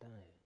matin.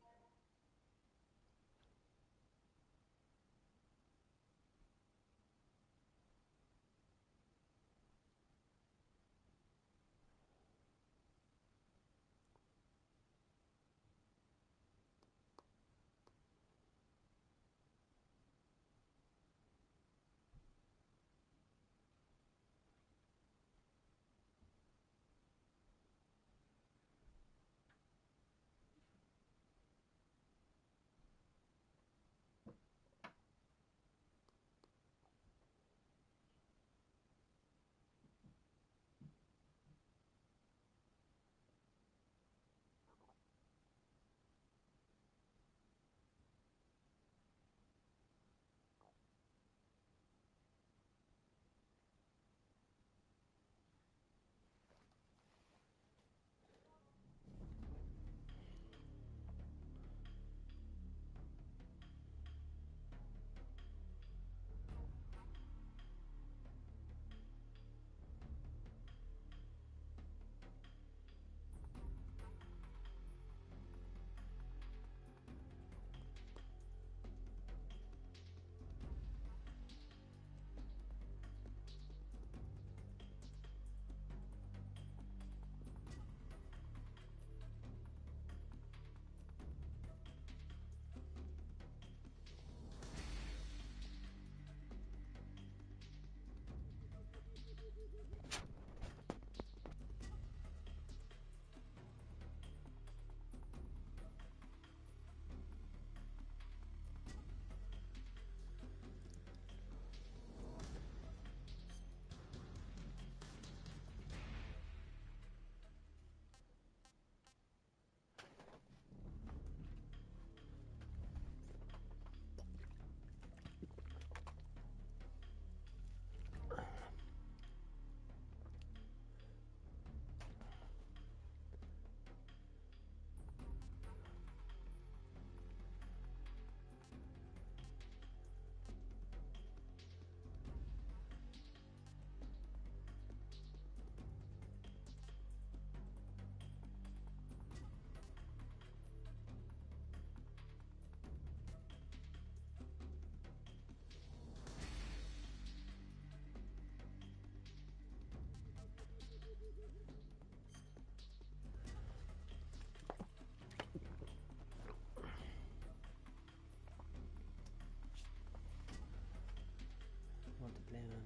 What to blame him?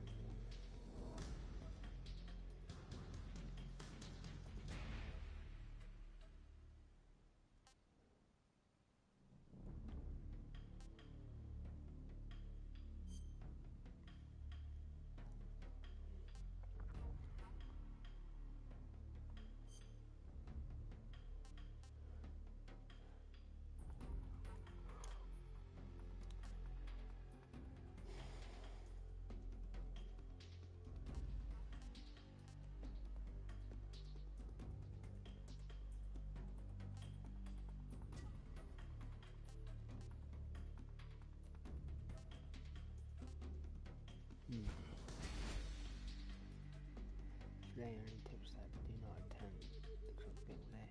Display any tips that do not attend the correct gameplay.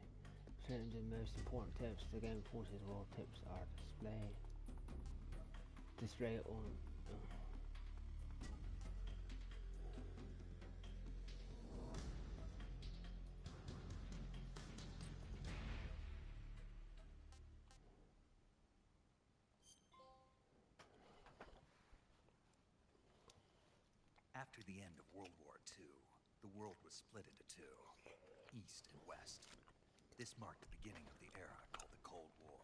Certain the most important tips the game forces all tips are display on After the end of World War II, the world was split into two, East and West. This marked the beginning of the era called the Cold War.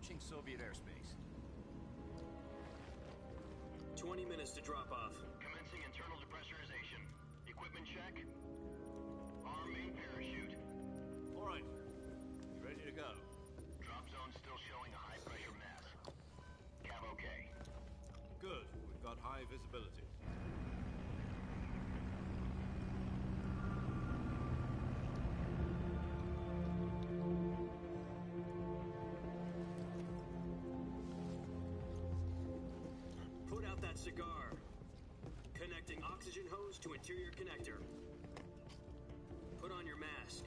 approaching Soviet airspace. 20 minutes to drop off. Commencing internal depressurization. Equipment check. Arm main parachute. All right. You ready to go? Drop zone still showing a high pressure mass. Cav okay. Good. We've got high visibility. Put out that cigar. Connecting oxygen hose to interior connector. Put on your mask.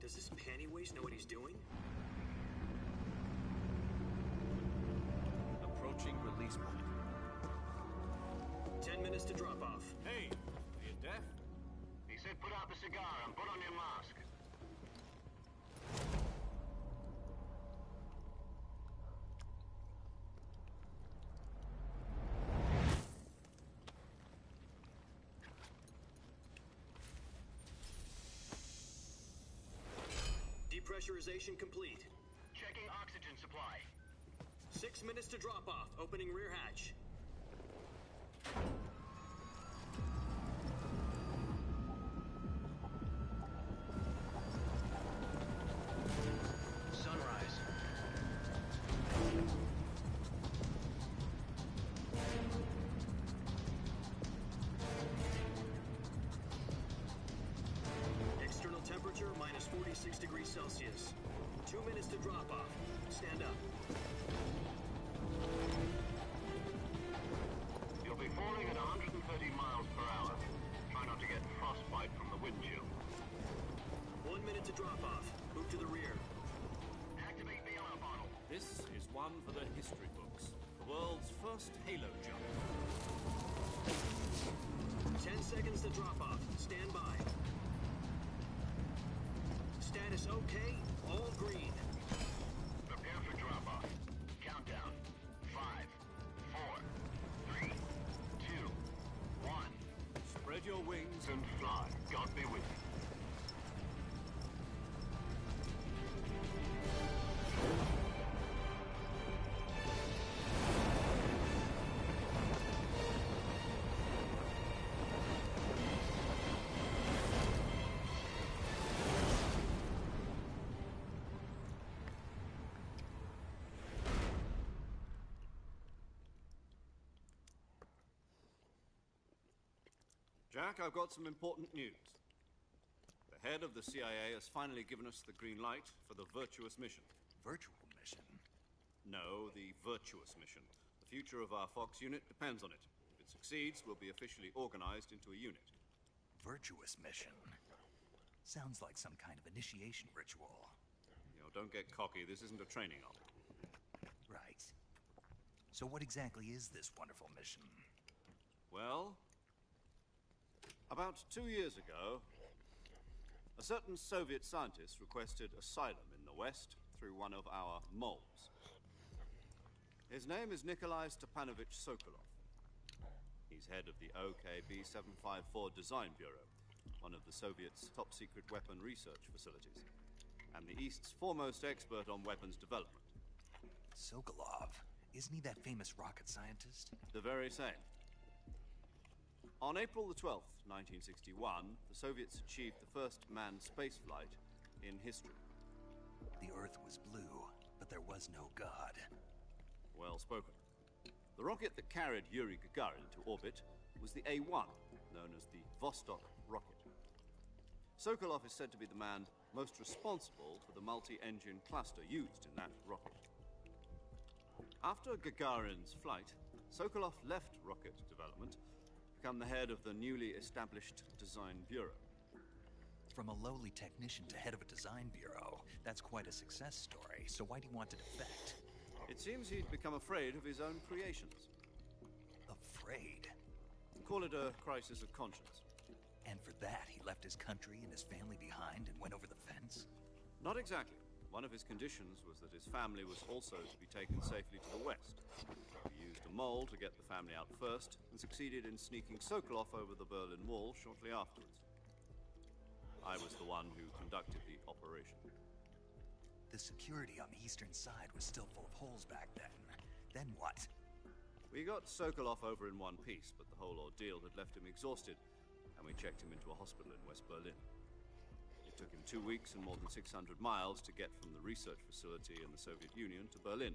Does this pantywaist know what he's doing? Approaching release point. 10 minutes to drop off. Hey, are you deaf? He said put out the cigar and put on your mask. Depressurization complete. Checking oxygen supply. 6 minutes to drop off. Opening rear hatch. Sunrise. External temperature minus 46 degrees Celsius. 2 minutes to drop off. Stand up. You'll be falling at 130 miles per hour. Try not to get frostbite from the wind chill. 1 minute to drop off. Move to the rear. Activate bailout bottle. This is one for the history books. The world's first halo jump. 10 seconds to drop off. Stand by. Status okay. All green. Prepare for drop off. Countdown. 5, 4, 3, 2, 1. Spread your wings And fly. God be with you. Jack, I've got some important news. The head of the CIA has finally given us the green light for the Virtuous mission. Virtual mission? No, the Virtuous mission. The future of our Fox unit depends on it. If it succeeds, we'll be officially organized into a unit. Virtuous mission? Sounds like some kind of initiation ritual. You know, don't get cocky. This isn't a training op. Right. So what exactly is this wonderful mission? Well, about 2 years ago, a certain Soviet scientist requested asylum in the West through one of our moles. His name is Nikolai Stepanovich Sokolov. He's head of the OKB 754 Design Bureau, one of the Soviets' top-secret weapon research facilities, and the East's foremost expert on weapons development. Sokolov? Isn't he that famous rocket scientist? The very same. On April the 12th, 1961, the Soviets achieved the first manned spaceflight in history. The Earth was blue, but there was no God. Well spoken. The rocket that carried Yuri Gagarin to orbit was the A-1, known as the Vostok rocket. Sokolov is said to be the man most responsible for the multi-engine cluster used in that rocket. After Gagarin's flight, Sokolov left rocket development to become the head of the newly established Design Bureau. From a lowly technician to head of a design bureau, that's quite a success story. So why do you want to defect? It seems he'd become afraid of his own creations. Afraid? Call it a crisis of conscience. And for that, he left his country and his family behind and went over the fence? Not exactly. One of his conditions was that his family was also to be taken safely to the west. We used a mole to get the family out first, and succeeded in sneaking Sokolov over the Berlin Wall shortly afterwards. I was the one who conducted the operation. The security on the eastern side was still full of holes back then. Then what? We got Sokolov over in one piece, but the whole ordeal had left him exhausted, and we checked him into a hospital in West Berlin. It took him 2 weeks and more than 600 miles to get from the research facility in the Soviet Union to Berlin.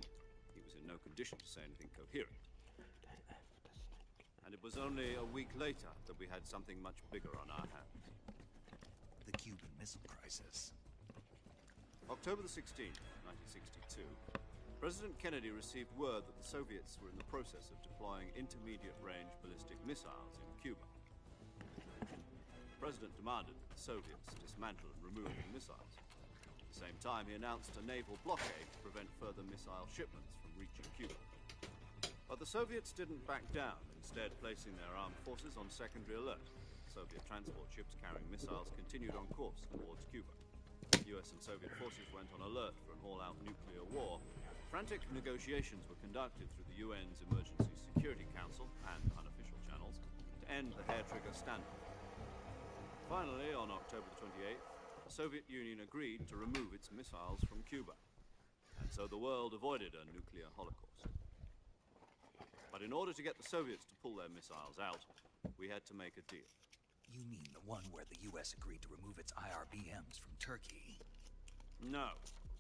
He was in no condition to say anything coherent. And it was only a week later that we had something much bigger on our hands. The Cuban Missile Crisis. October the 16th, 1962, President Kennedy received word that the Soviets were in the process of deploying intermediate-range ballistic missiles in Cuba. The President demanded that the Soviets dismantle and remove the missiles. At the same time, he announced a naval blockade to prevent further missile shipments from reaching Cuba. But the Soviets didn't back down, instead placing their armed forces on secondary alert. Soviet transport ships carrying missiles continued on course towards Cuba. US and Soviet forces went on alert for an all-out nuclear war. Frantic negotiations were conducted through the UN's Emergency Security Council and unofficial channels to end the hair-trigger standoff. Finally, on October 28th, the Soviet Union agreed to remove its missiles from Cuba, and so the world avoided a nuclear holocaust. But in order to get the Soviets to pull their missiles out, we had to make a deal. You mean the one where the US agreed to remove its IRBMs from Turkey? No.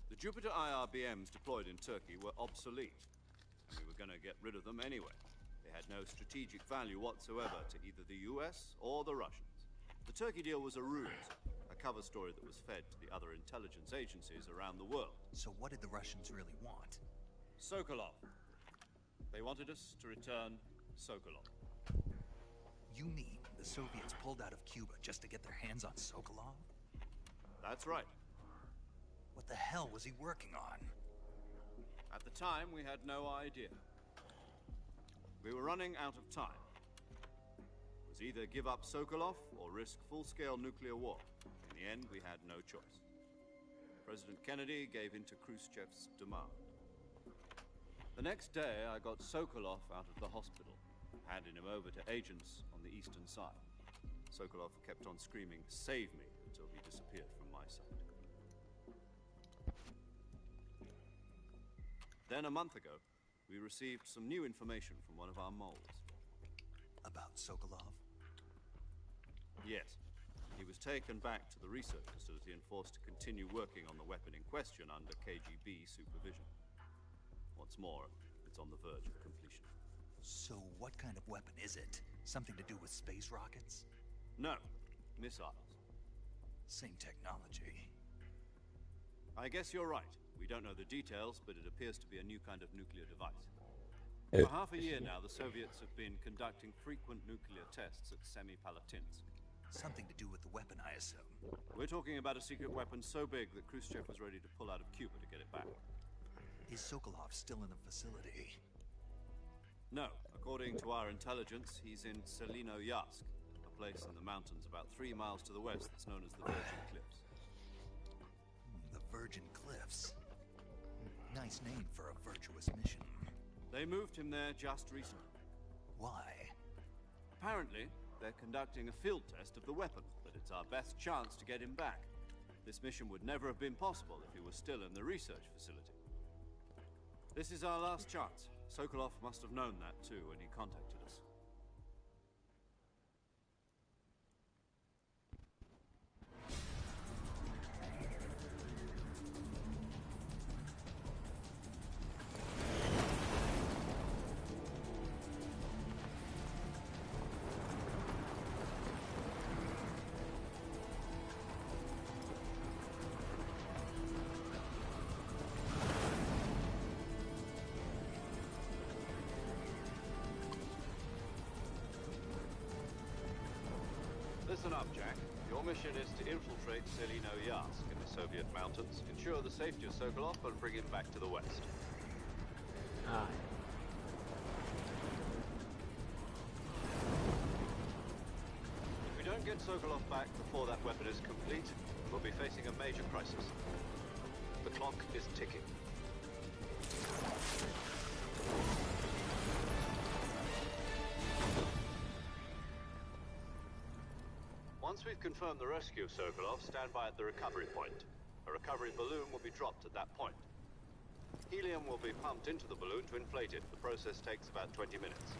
The Jupiter IRBMs deployed in Turkey were obsolete. We were going to get rid of them anyway. They had no strategic value whatsoever to either the US or the Russians. The Turkey deal was a ruse, a cover story that was fed to the other intelligence agencies around the world. So what did the Russians really want? Sokolov. They wanted us to return Sokolov. You mean the Soviets pulled out of Cuba just to get their hands on Sokolov? That's right. What the hell was he working on? At the time, we had no idea. We were running out of time. It was either give up Sokolov or risk full-scale nuclear war. In the end, we had no choice. President Kennedy gave in to Khrushchev's demand. The next day, I got Sokolov out of the hospital, handing him over to agents on the eastern side. Sokolov kept on screaming, "Save me," until he disappeared from my sight. Then, a month ago, we received some new information from one of our moles. About Sokolov? Yes. He was taken back to the research facility and forced to continue working on the weapon in question under KGB supervision. Once more, it's on the verge of completion. So what kind of weapon is it? Something to do with space rockets? No. Missiles. Same technology. I guess you're right. We don't know the details, but it appears to be a new kind of nuclear device. For half a year now, the Soviets have been conducting frequent nuclear tests at Semipalatinsk. Something to do with the weapon, I assume. We're talking about a secret weapon so big that Khrushchev was ready to pull out of Cuba to get it back. Is Sokolov still in the facility? No. According to our intelligence, he's in Selino-Yarsk, a place in the mountains about 3 miles to the west that's known as the Virgin Cliffs. The Virgin Cliffs. Nice name for a virtuous mission. They moved him there just recently. Why? Apparently, they're conducting a field test of the weapon, but it's our best chance to get him back. This mission would never have been possible if he was still in the research facility. This is our last chance. Sokolov must have known that too when he contacted us. Listen up, Jack. Your mission is to infiltrate Selino-Yarsk in the Soviet mountains, ensure the safety of Sokolov, and bring him back to the west. Aye. If we don't get Sokolov back before that weapon is complete, we'll be facing a major crisis. The clock is ticking. Once we've confirmed the rescue of Sokolov, stand by at the recovery point. A recovery balloon will be dropped at that point. Helium will be pumped into the balloon to inflate it. The process takes about 20 minutes.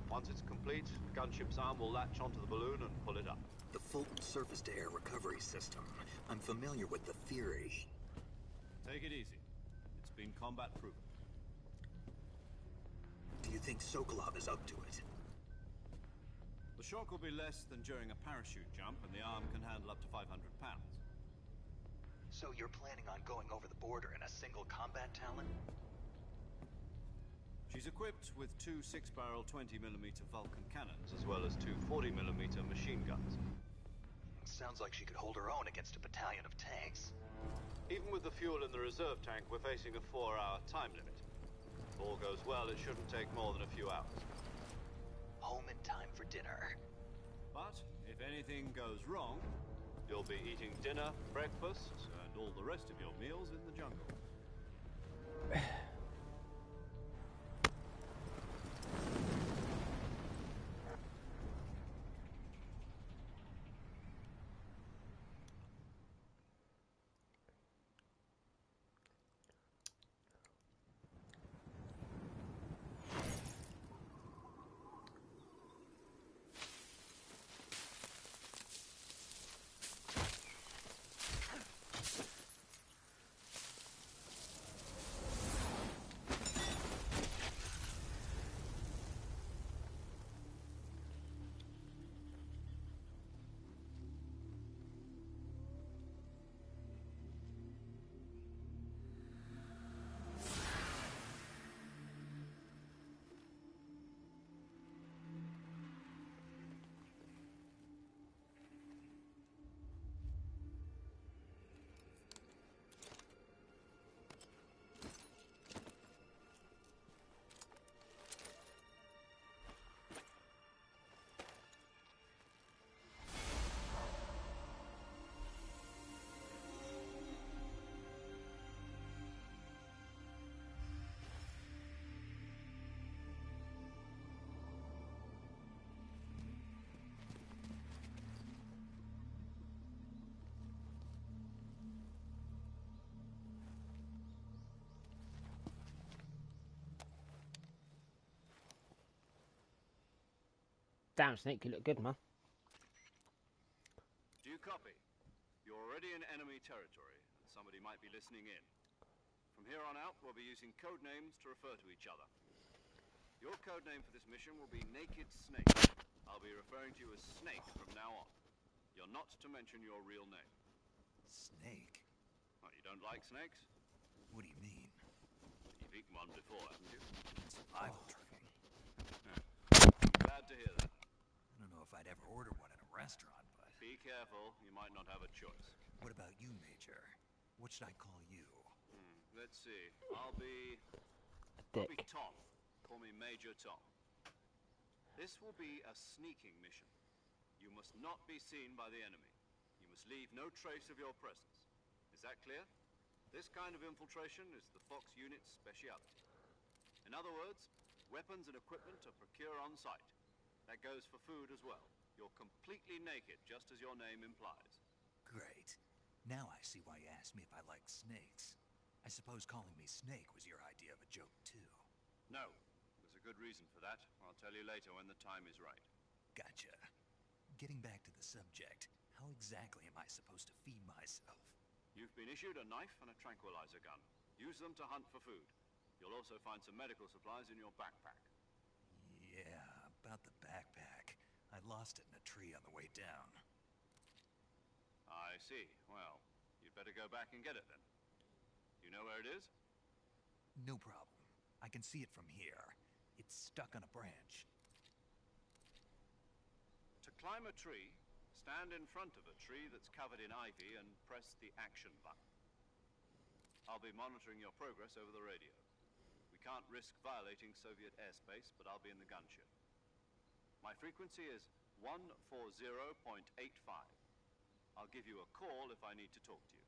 Once it's complete, the gunship's arm will latch onto the balloon and pull it up. The Fulton surface-to-air recovery system. I'm familiar with the theory. Take it easy. It's been combat proven. Do you think Sokolov is up to it? The shock will be less than during a parachute jump, and the arm can handle up to 500 pounds. So you're planning on going over the border in a single combat Talon? She's equipped with two 6-barrel 20mm Vulcan cannons, as well as two 40mm machine guns. Sounds like she could hold her own against a battalion of tanks. Even with the fuel in the reserve tank, we're facing a 4-hour time limit. If all goes well, it shouldn't take more than a few hours. Home in time for dinner. But if anything goes wrong, you'll be eating dinner, breakfast, and all the rest of your meals in the jungle. Damn, Snake, you look good, man. Do you copy? You're already in enemy territory, and somebody might be listening in. From here on out, we'll be using code names to refer to each other. Your code name for this mission will be Naked Snake. I'll be referring to you as Snake from now on. You're not to mention your real name. Snake? Oh, you don't like snakes? What do you mean? You've eaten one before, haven't you? Survival training. I'm glad to hear that. I don't know if I'd ever order one in a restaurant, but... Be careful, you might not have a choice. What about you, Major? What should I call you? Let's see. I'll be Dick. Tom. Call me Major Tom. This will be a sneaking mission. You must not be seen by the enemy. You must leave no trace of your presence. Is that clear? This kind of infiltration is the Fox unit's speciality. In other words, weapons and equipment are procured on site. That goes for food as well. You're completely naked, just as your name implies. Great. Now I see why you asked me if I like snakes. I suppose calling me Snake was your idea of a joke, too. No. There's a good reason for that. I'll tell you later when the time is right. Gotcha. Getting back to the subject, how exactly am I supposed to feed myself? You've been issued a knife and a tranquilizer gun. Use them to hunt for food. You'll also find some medical supplies in your backpack. Yeah, about the backpack. I lost it in a tree on the way down. I see. Well, you'd better go back and get it then. You know where it is? No problem. I can see it from here. It's stuck on a branch. To climb a tree, stand in front of a tree that's covered in ivy and press the action button. I'll be monitoring your progress over the radio. We can't risk violating Soviet airspace, but I'll be in the gunship. My frequency is 140.85. I'll give you a call if I need to talk to you.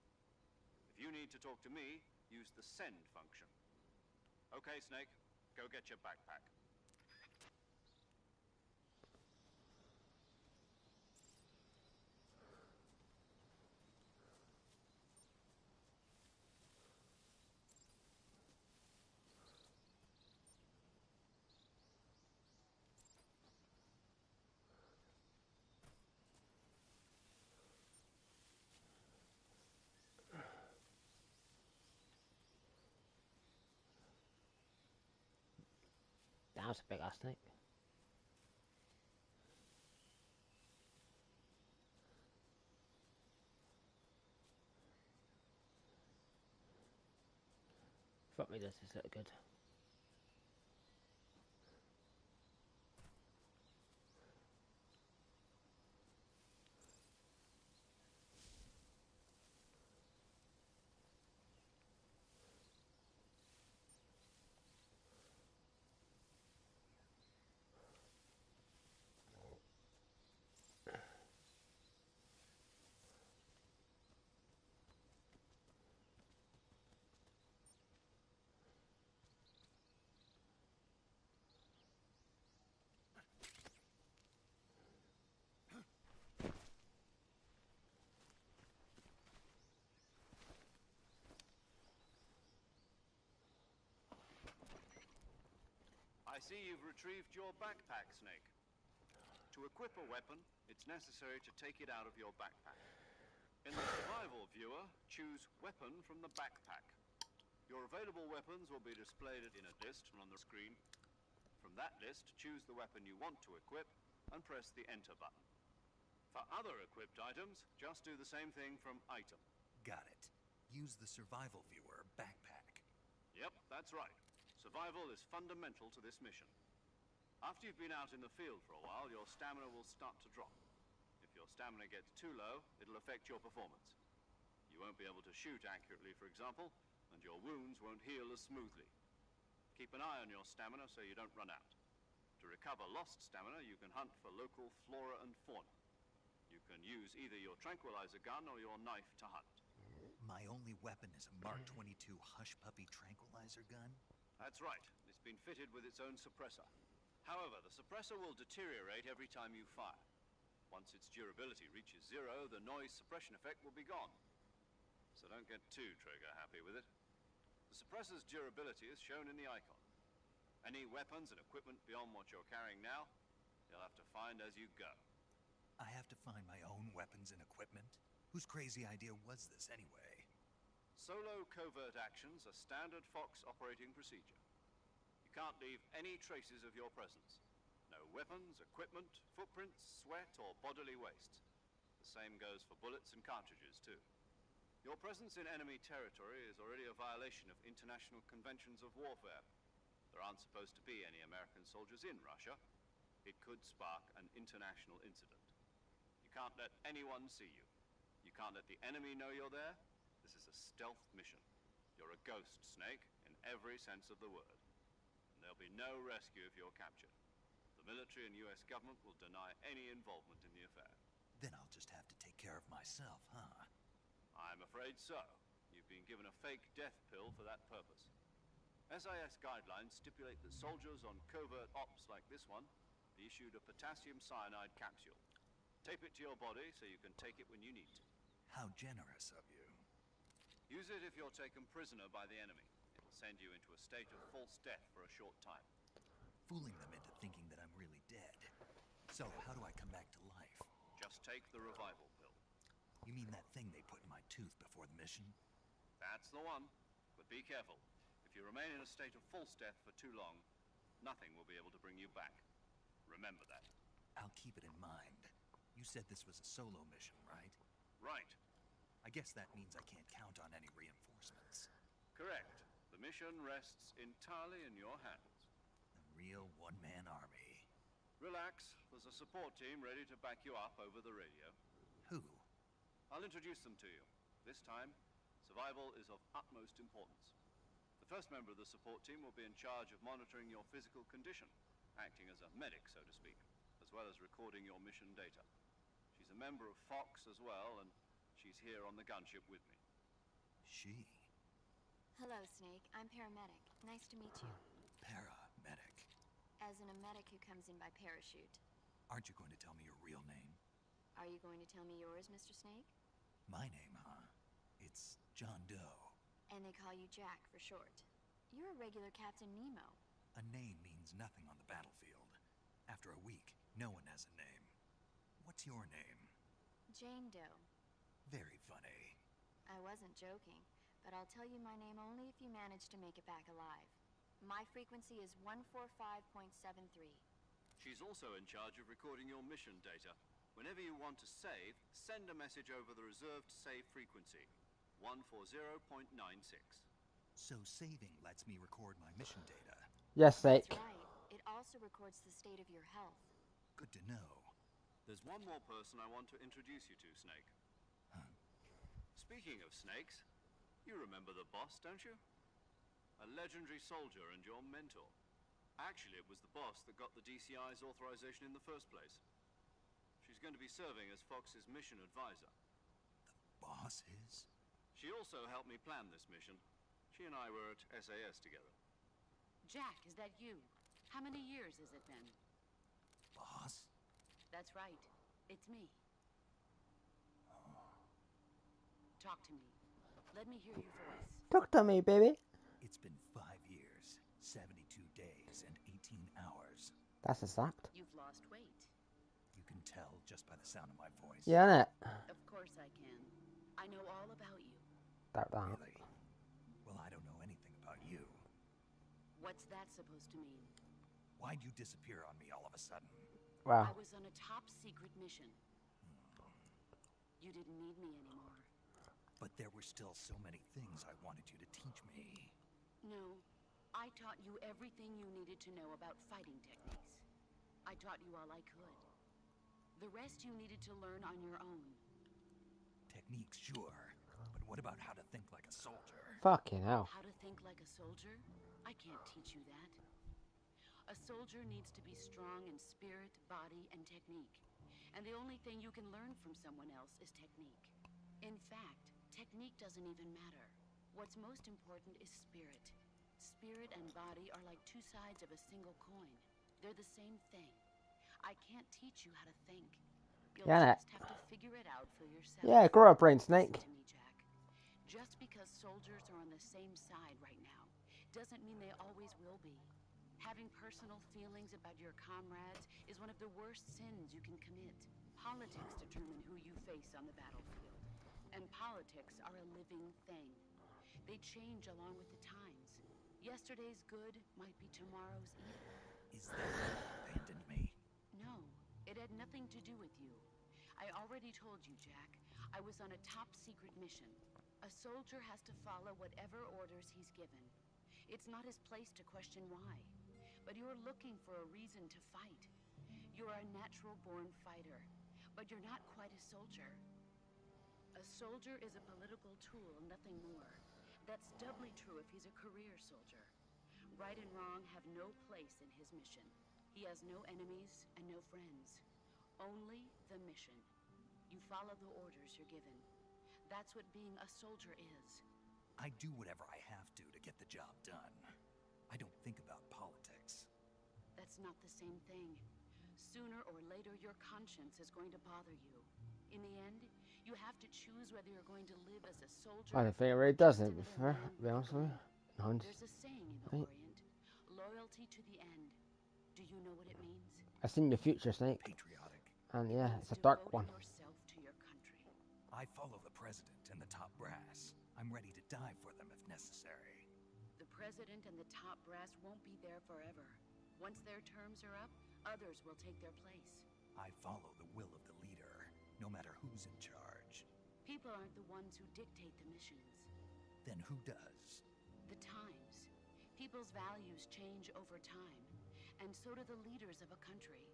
If you need to talk to me, use the send function. Okay, Snake, go get your backpack. That was a big ass snake. Fuck me, does this look good? I see you've retrieved your backpack, Snake. To equip a weapon, it's necessary to take it out of your backpack. In the survival viewer, choose Weapon from the backpack. Your available weapons will be displayed in a list on the screen. From that list, choose the weapon you want to equip and press the Enter button. For other equipped items, just do the same thing from Item. Got it. Use the survival viewer backpack. Yep, that's right. Survival is fundamental to this mission. After you've been out in the field for a while, your stamina will start to drop. If your stamina gets too low, it'll affect your performance. You won't be able to shoot accurately, for example, and your wounds won't heal as smoothly. Keep an eye on your stamina so you don't run out. To recover lost stamina, you can hunt for local flora and fauna. You can use either your tranquilizer gun or your knife to hunt. My only weapon is a Mark 22 Hush Puppy tranquilizer gun? That's right. It's been fitted with its own suppressor. However, the suppressor will deteriorate every time you fire. Once its durability reaches 0, the noise suppression effect will be gone. So don't get too trigger happy with it. The suppressor's durability is shown in the icon. Any weapons and equipment beyond what you're carrying now, you'll have to find as you go. I have to find my own weapons and equipment? Whose crazy idea was this anyway? Solo covert actions are standard Fox operating procedure. You can't leave any traces of your presence. No weapons, equipment, footprints, sweat, or bodily waste. The same goes for bullets and cartridges, too. Your presence in enemy territory is already a violation of international conventions of warfare. There aren't supposed to be any American soldiers in Russia. It could spark an international incident. You can't let anyone see you. You can't let the enemy know you're there. This is a stealth mission. You're a ghost, Snake, in every sense of the word. And there'll be no rescue if you're captured. The military and US government will deny any involvement in the affair. Then I'll just have to take care of myself, huh? I'm afraid so. You've been given a fake death pill for that purpose. SIS guidelines stipulate that soldiers on covert ops like this one be issued a potassium cyanide capsule. Tape it to your body so you can take it when you need to. How generous of you. Use it if you're taken prisoner by the enemy. It'll send you into a state of false death for a short time. Fooling them into thinking that I'm really dead. So, how do I come back to life? Just take the revival pill. You mean that thing they put in my tooth before the mission? That's the one. But be careful. If you remain in a state of false death for too long, nothing will be able to bring you back. Remember that. I'll keep it in mind. You said this was a solo mission, right? Right. I guess that means I can't count on any reinforcements. Correct. The mission rests entirely in your hands. A real one-man army. Relax. There's a support team ready to back you up over the radio. Who? I'll introduce them to you. This time, survival is of utmost importance. The first member of the support team will be in charge of monitoring your physical condition, acting as a medic, so to speak, as well as recording your mission data. She's a member of Fox as well, and she's here on the gunship with me. She? Hello, Snake. I'm paramedic. Nice to meet you. Paramedic. As in a medic who comes in by parachute. Aren't you going to tell me your real name? Are you going to tell me yours, Mr. Snake? My name, huh? It's John Doe. And they call you Jack for short. You're a regular Captain Nemo. A name means nothing on the battlefield. After a week, no one has a name. What's your name? Jane Doe. Very funny. I wasn't joking, but I'll tell you my name only if you manage to make it back alive. My frequency is 145.73. She's also in charge of recording your mission data. Whenever you want to save, send a message over the reserved save frequency, 140.96. So saving lets me record my mission data. Yes, Snake. That's right. It also records the state of your health. Good to know. There's one more person I want to introduce you to, Snake. Huh. Speaking of snakes, you remember the boss, don't you? A legendary soldier and your mentor. Actually, it was the boss that got the DCI's authorization in the first place. She's going to be serving as Fox's mission advisor. The boss is? She also helped me plan this mission. She and I were at SAS together. Jack, is that you? How many years has it been? Boss? That's right. It's me. Talk to me. Let me hear your voice. Talk to me, baby. It's been 5 years, 72 days, and 18 hours. That's a fact. You've lost weight. You can tell just by the sound of my voice. Yeah, innit? Of course I can. I know all about you. Doubt that. Really? Well, I don't know anything about you. What's that supposed to mean? Why'd you disappear on me all of a sudden? Wow. I was on a top secret mission. You didn't need me anymore. But there were still so many things I wanted you to teach me. No, I taught you everything you needed to know about fighting techniques. I taught you all I could. The rest you needed to learn on your own. Techniques, sure. But what about how to think like a soldier? Fucking hell. How to think like a soldier? I can't teach you that. A soldier needs to be strong in spirit, body, and technique. And the only thing you can learn from someone else is technique. In fact, technique doesn't even matter. What's most important is spirit. Spirit and body are like two sides of a single coin. They're the same thing. I can't teach you how to think. You'll Yeah, just have to figure it out for yourself. Yeah, grow up, brain Snake. Listen to me, Jack. Just because soldiers are on the same side right now doesn't mean they always will be. Having personal feelings about your comrades is one of the worst sins you can commit. Politics determine who you face on the battlefield. And politics are a living thing. They change along with the times. Yesterday's good might be tomorrow's evil. Is that why you abandoned me? No, it had nothing to do with you. I already told you, Jack. I was on a top secret mission. A soldier has to follow whatever orders he's given. It's not his place to question why. But you're looking for a reason to fight. You're a natural-born fighter, but you're not quite a soldier. A soldier is a political tool, nothing more. That's doubly true if he's a career soldier. Right and wrong have no place in his mission. He has no enemies and no friends. Only the mission. You follow the orders you're given. That's what being a soldier is. I do whatever I have to get the job done. I don't think about politics. That's not the same thing. Sooner or later, your conscience is going to bother you. In the end, you have to choose whether you're going to live as a soldier. I don't think it really does it, to be honest with you. There's a saying in the Orient, loyalty to the end. Do you know what it means? I've seen the future, Snake. Patriotic. And yeah, it's a dark one. Yourself to your country. I follow the president and the top brass. I'm ready to die for them if necessary. The president and the top brass won't be there forever. Once their terms are up, others will take their place. I follow the will of the leader, no matter who's in charge. People aren't the ones who dictate the missions. Then who does? The times. People's values change over time, and so do the leaders of a country.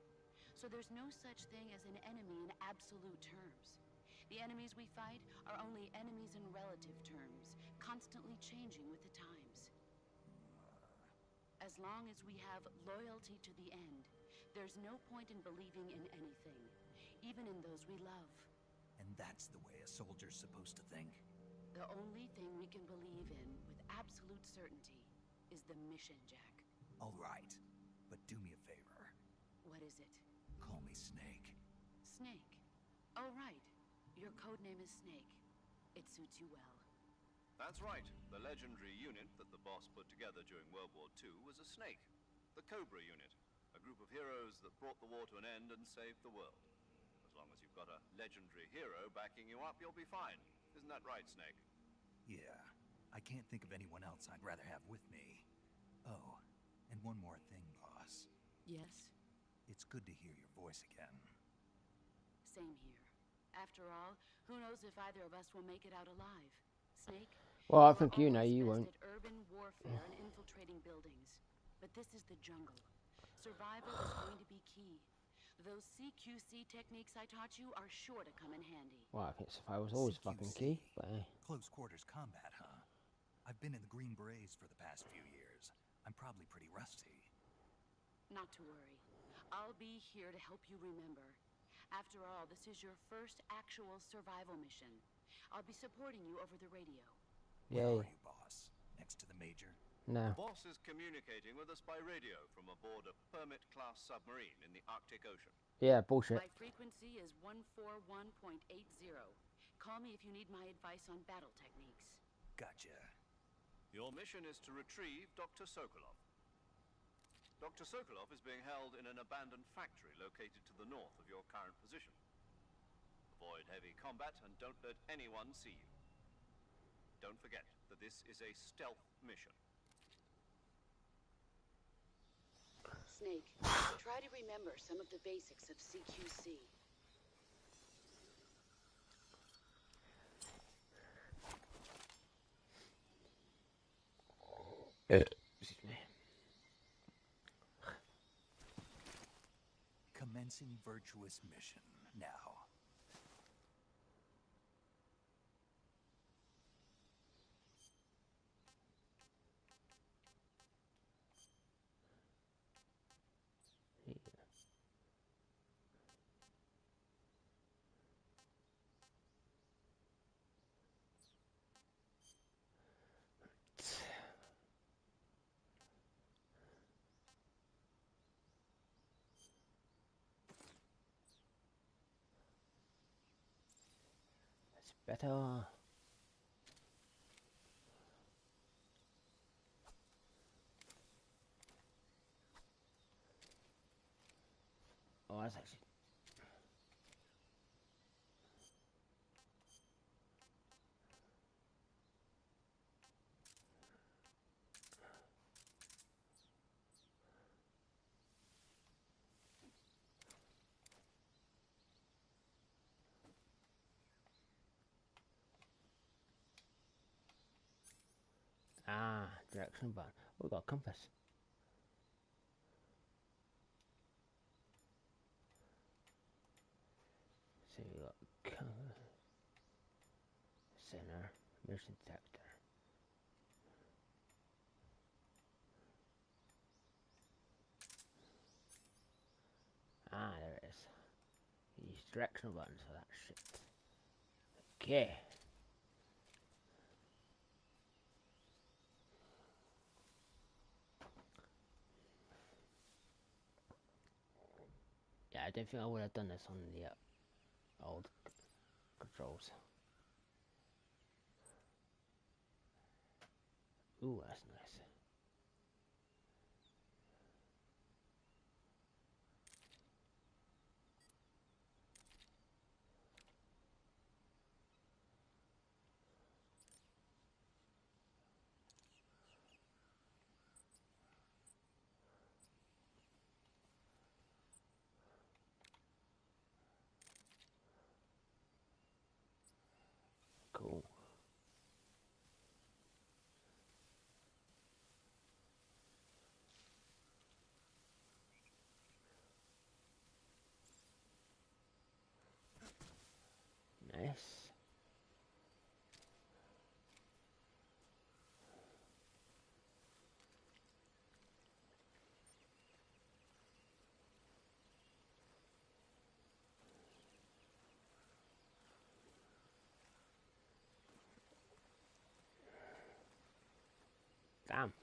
So there's no such thing as an enemy in absolute terms. The enemies we fight are only enemies in relative terms, constantly changing with the times. As long as we have loyalty to the end, there's no point in believing in anything, even in those we love. And that's the way a soldier's supposed to think? The only thing we can believe in with absolute certainty is the mission, Jack. All right, but do me a favor. What is it? Call me Snake. Snake. Oh, right. Your code name is Snake. It suits you well. That's right. The legendary unit that the boss put together during World War II was a snake. The Cobra unit. A group of heroes that brought the war to an end and saved the world. As long as you've got a legendary hero backing you up, you'll be fine. Isn't that right, Snake? Yeah, I can't think of anyone else I'd rather have with me. Oh, and one more thing, boss. Yes? It's good to hear your voice again. Same here. After all, who knows if either of us will make it out alive? Snake? Well, I We're think you know always you best won't. at urban warfare and infiltrating buildings. But this is the jungle. Survival is going to be key. Those CQC techniques I taught you are sure to come in handy. Well, I think survival's always fucking key, but Close quarters combat, huh? I've been in the Green Berets for the past few years. I'm probably pretty rusty. Not to worry. I'll be here to help you remember. After all, this is your first actual survival mission. I'll be supporting you over the radio. Where yay. are you, boss? Next to the Major? No. The boss is communicating with us by radio from aboard a Permit-class submarine in the Arctic Ocean. Yeah, bullshit. My frequency is 141.80. Call me if you need my advice on battle techniques. Gotcha. Your mission is to retrieve Dr. Sokolov. Dr. Sokolov is being held in an abandoned factory located to the north of your current position. Avoid heavy combat and don't let anyone see you. Don't forget that this is a stealth mission. Snake, try to remember some of the basics of CQC. Excuse me. Commencing virtuous mission now. That's better. Oh, that's actually. Ah, direction button. We've got a compass. So we got center, mission sector. Ah, there it is. Use directional buttons for that shit. Okay. Yeah, I don't think I would have done this on the old controls. Ooh, that's nice. Cool. Nice. Damn.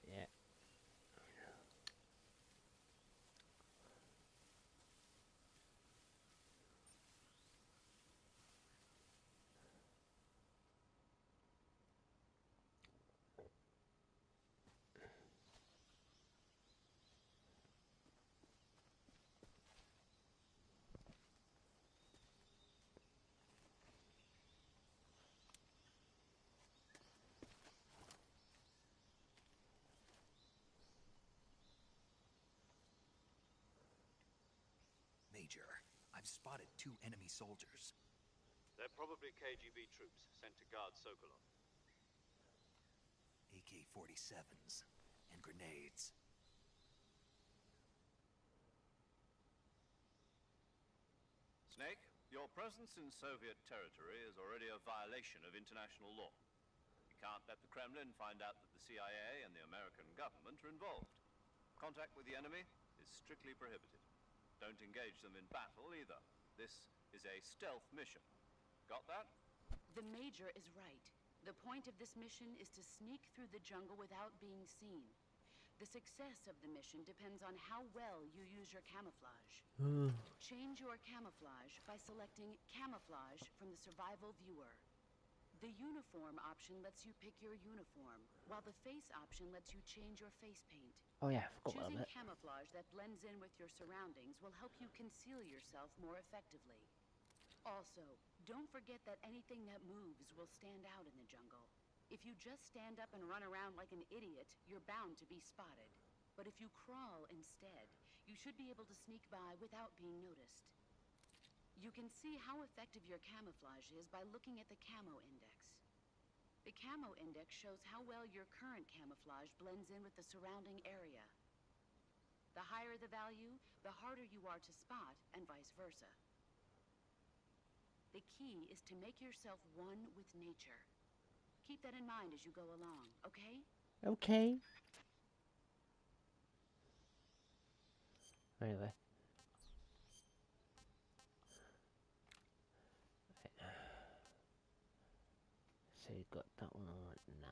Yeah. Major, I've spotted 2 enemy soldiers. They're probably KGB troops sent to guard Sokolov. AK-47s and grenades. Snake, your presence in Soviet territory is already a violation of international law. We can't let the Kremlin find out that the CIA and the American government are involved. Contact with the enemy is strictly prohibited. Don't engage them in battle either. This is a stealth mission. Got that? The Major is right. The point of this mission is to sneak through the jungle without being seen. The success of the mission depends on how well you use your camouflage. Change your camouflage by selecting Camouflage from the Survival Viewer. The Uniform option lets you pick your uniform, while the Face option lets you change your face paint. Oh yeah, I forgot about Choosing that. camouflage that blends in with your surroundings will help you conceal yourself more effectively. Also, don't forget that anything that moves will stand out in the jungle. If you just stand up and run around like an idiot, you're bound to be spotted. But if you crawl instead, you should be able to sneak by without being noticed. You can see how effective your camouflage is by looking at the Camo Index. The Camo Index shows how well your current camouflage blends in with the surrounding area. The higher the value, the harder you are to spot, and vice versa. The key is to make yourself one with nature. Keep that in mind as you go along, okay? Okay. Anyway. So you got that one on now.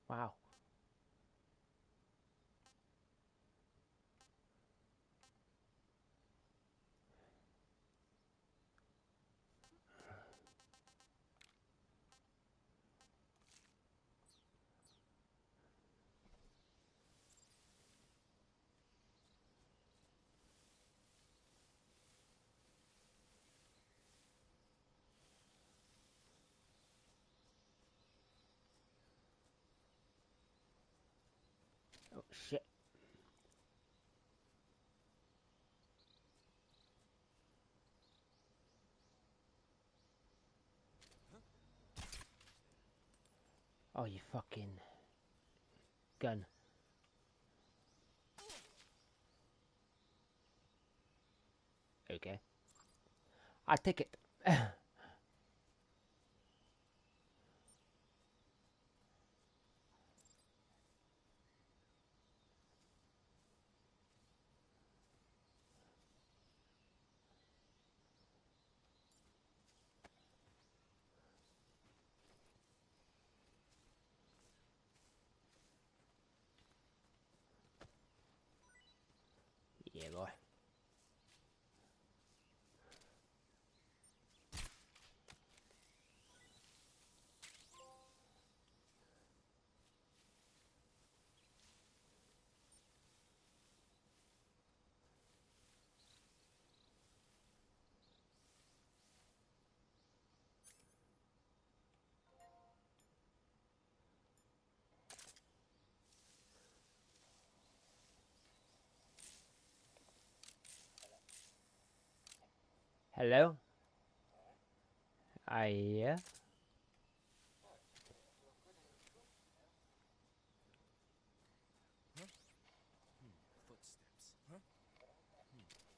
Wow. Oh shit. Oh, you fucking gun. Okay. I take it. Yeah, boy. Hello? Yeah? Footsteps. Huh?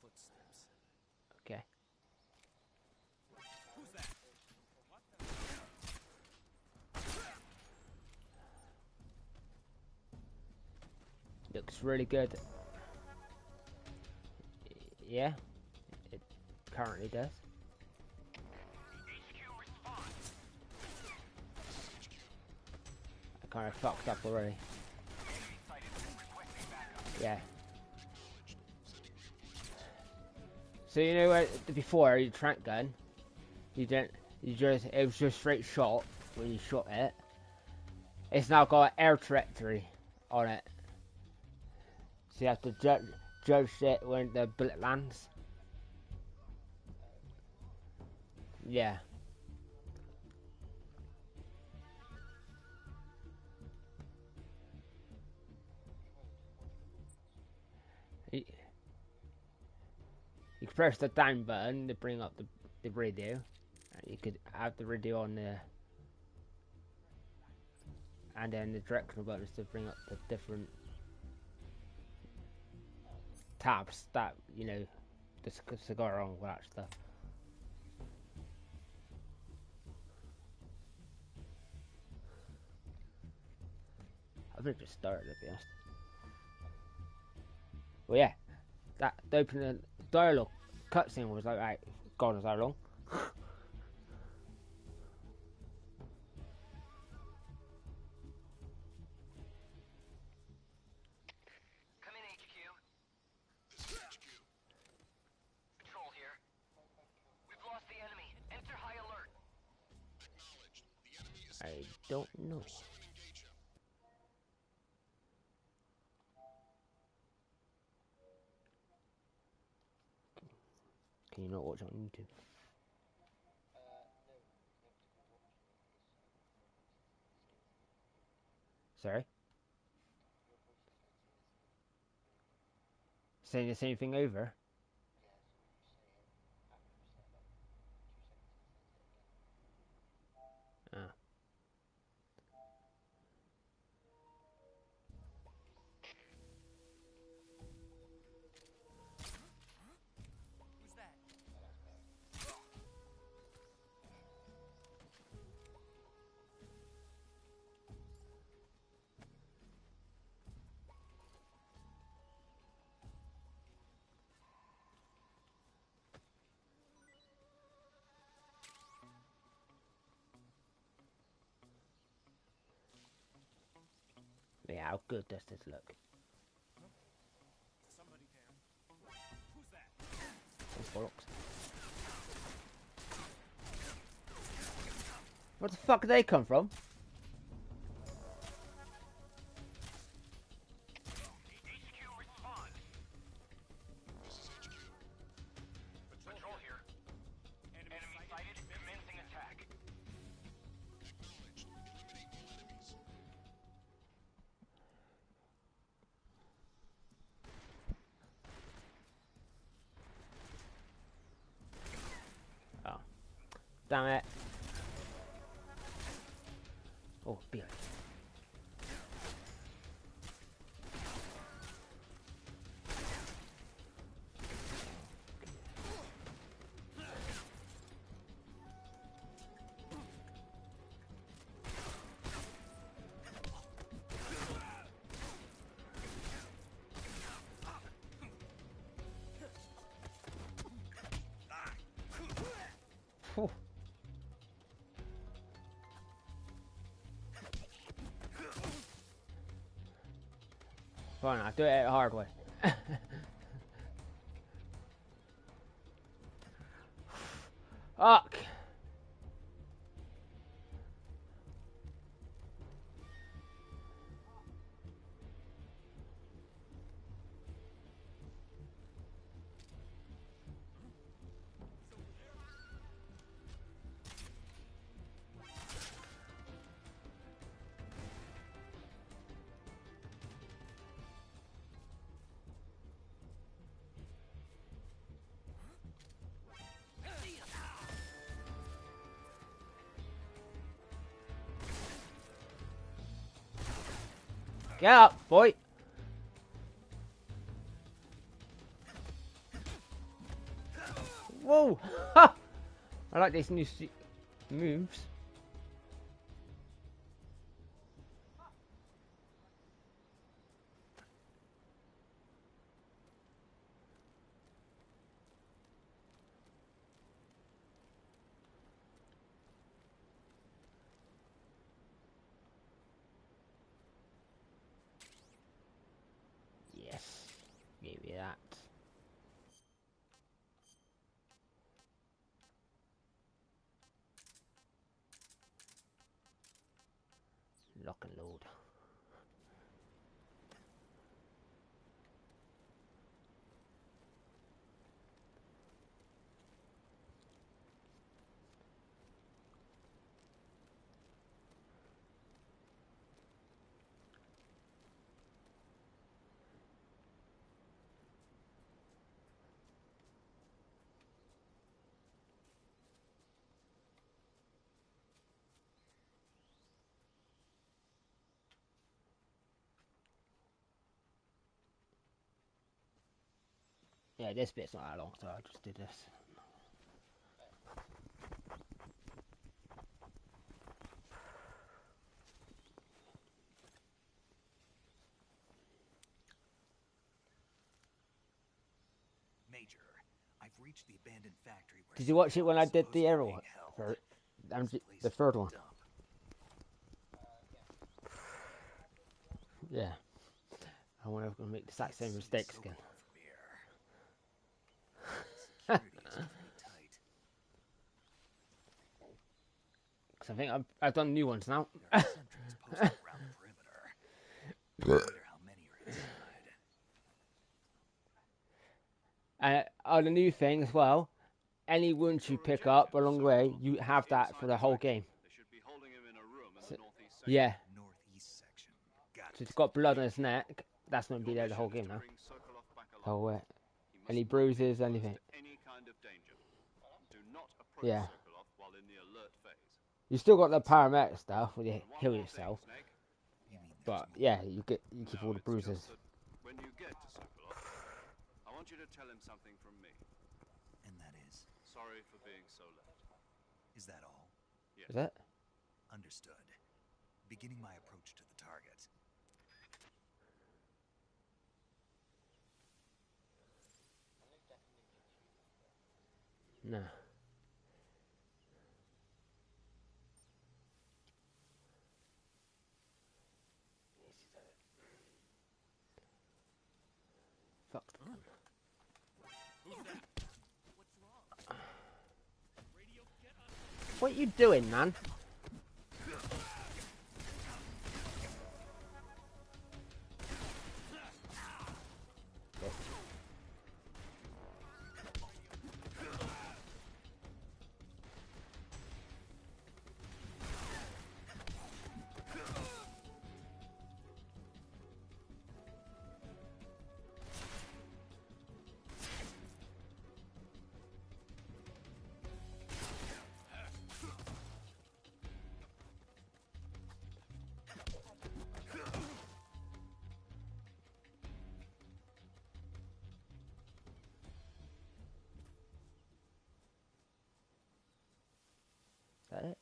Footsteps. Okay. Who's that? Looks really good. Yeah, it currently does. I kind of fucked up already. Yeah. So you know where before your trank gun, it was just straight shot when you shot it. It's now got an air trajectory on it, so you have to judge it when the bullet lands. Yeah. You can press the down button to bring up the radio. You could have the radio on there, and then the directional buttons to bring up the different tabs that, you know, the cigar on, all that stuff. I think it just started, to be honest. Well, yeah, the opening dialogue cutscene was like, right, God knows how long. Come in, HQ. This is HQ. Patrol here. We've lost the enemy. Enter high alert. Acknowledged. The enemy is I don't know. pursue and engage him. Can you not watch it on YouTube? Sorry? Saying the same thing over? Ah. Who's that? Yeah, how good does this look? Somebody there. Who's that? Oh, bollocks. Where the fuck did they come from? HQ respond. This is HQ. Patrol here. Enemy sighted. Commencing attack. Acknowledged. Eliminate all enemies. Oh. Damn it. Oh, beer. Whew. Fine, I'll do it the hard way. Fuck. Get up, boy. Whoa! Ha! I like these new moves. Yes. Give me that. Lock and load. Yeah, this bit's not that long, so I just did this. Major, I've reached the abandoned factory where Did you watch it when I did the supposed arrow? being held. For, This place the is third a one. dump. Yeah. I wonder if I'm going to make the exact same Can't see mistakes Sokolov again. from here. Security is pretty tight. Because I think I've done new ones now. There are sentries posted around the perimeter. I wonder how many are inside. On the new thing as well, any wounds you pick up along the way, you have that for the whole game. They should be holding him in a room in So, the northeast section. yeah. Northeast section. Got So it. he's got blood on his neck. That's going to be Your there the whole mission is game to now. bring Sokolov back alive. Oh, He must any not be bruises, exposed anything. to any kind of danger. Do not approach Yeah. Sokolov while in the alert phase. You still got the paramedic stuff where you And one heal more yourself. thing, Snake. You mean there's But more? yeah, you keep No, all the it's just bruises. that when you get to Sokolov, I want you to tell him something from me. And that is? Sorry for being so late. Is that all? Yes. Is it? Understood. Beginning my approach to the target. No. Fuck them. What you doing, man? Is that it?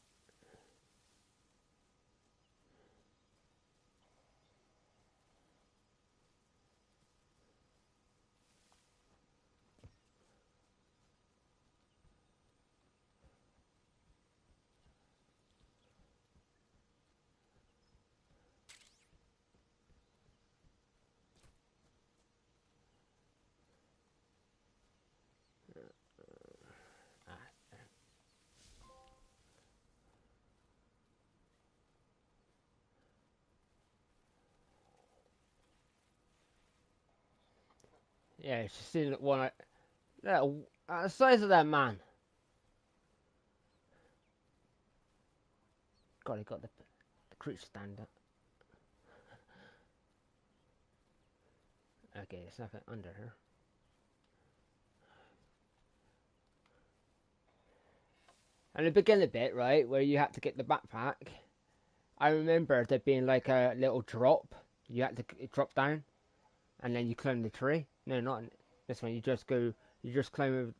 Yeah, she's seen one. The size of that man. God, he got the creature stand up. Okay, it's nothing under her. And the beginning bit, right, where you had to get the backpack, I remember there being like a little drop You had to drop down, and then you climb the tree. No, not in this one. You just go. You just climb over.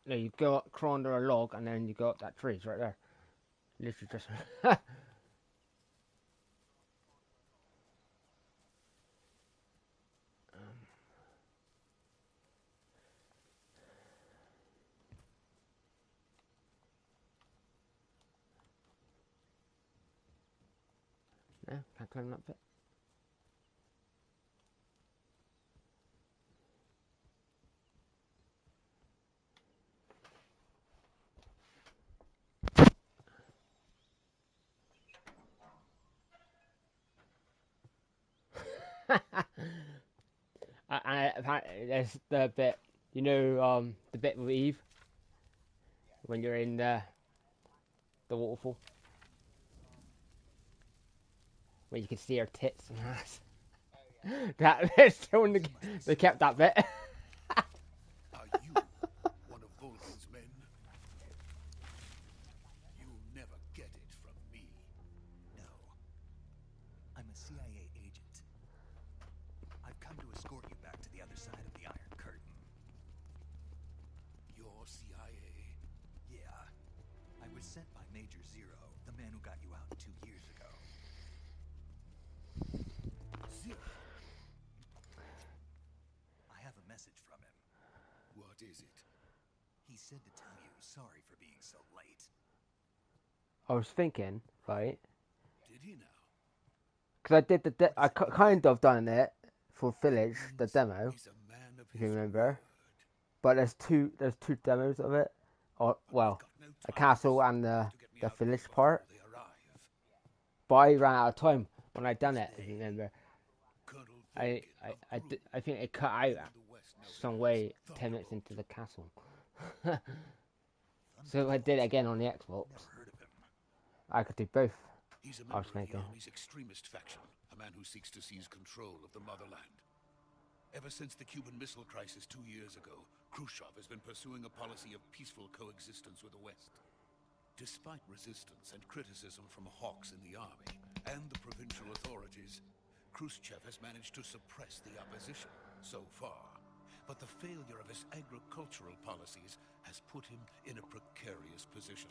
No, you go up, crawl under a log, and then you go up that tree. It's right there. Literally just. No, can't climb that bit. And apparently there's the bit, you know, the bit with Eve when you're in the waterfall, where you can see her tits and ass. That that's still in the, they kept that bit. Are you one of Vulcan's men? You'll never get it from me. No. I'm a CIA agent. I've come to escort you back to the other side of the Iron Curtain. You're CIA? Yeah. I was sent by Major Zero, the man who got you out 2 years ago. Zero? I have a message from him. What is it? He said to tell you sorry for being so late. I was thinking, right? Did he now? Because I did I kind of done it for Village, the demo, He's a man of if you his remember. word. But there's two demos of it. Or well, Got no the time castle and to get me the out village before part. they arrive. But I ran out of time when I done it. If you remember, Colonel I Vulcan of I think it cut out Groom, the West knows some as way 10 minutes Thunderbolt. into the castle. So I did it again on the Xbox. Never heard of him. I could do both. He's a I was member of the thinking. enemy's extremist faction, a man who seeks to seize control of the motherland. Ever since the Cuban Missile Crisis 2 years ago, Khrushchev has been pursuing a policy of peaceful coexistence with the West. Despite resistance and criticism from hawks in the army and the provincial authorities, Khrushchev has managed to suppress the opposition so far. But the failure of his agricultural policies has put him in a precarious position.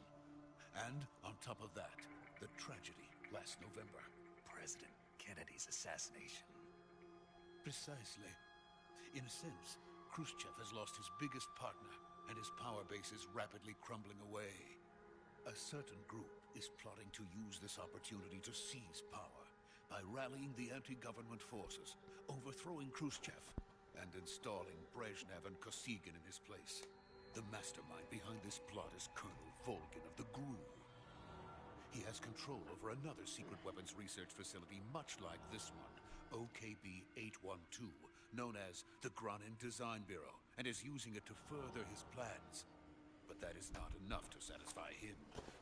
And on top of that, the tragedy last November. President Kennedy's assassination. Precisely. In a sense, Khrushchev has lost his biggest partner, and his power base is rapidly crumbling away. A certain group is plotting to use this opportunity to seize power by rallying the anti-government forces, overthrowing Khrushchev, and installing Brezhnev and Kosygin in his place. The mastermind behind this plot is Colonel Vulcan of the Groom. He has control over another secret weapons research facility much like this one, OKB-812, known as the Granin Design Bureau, and is using it to further his plans. But that is not enough to satisfy him.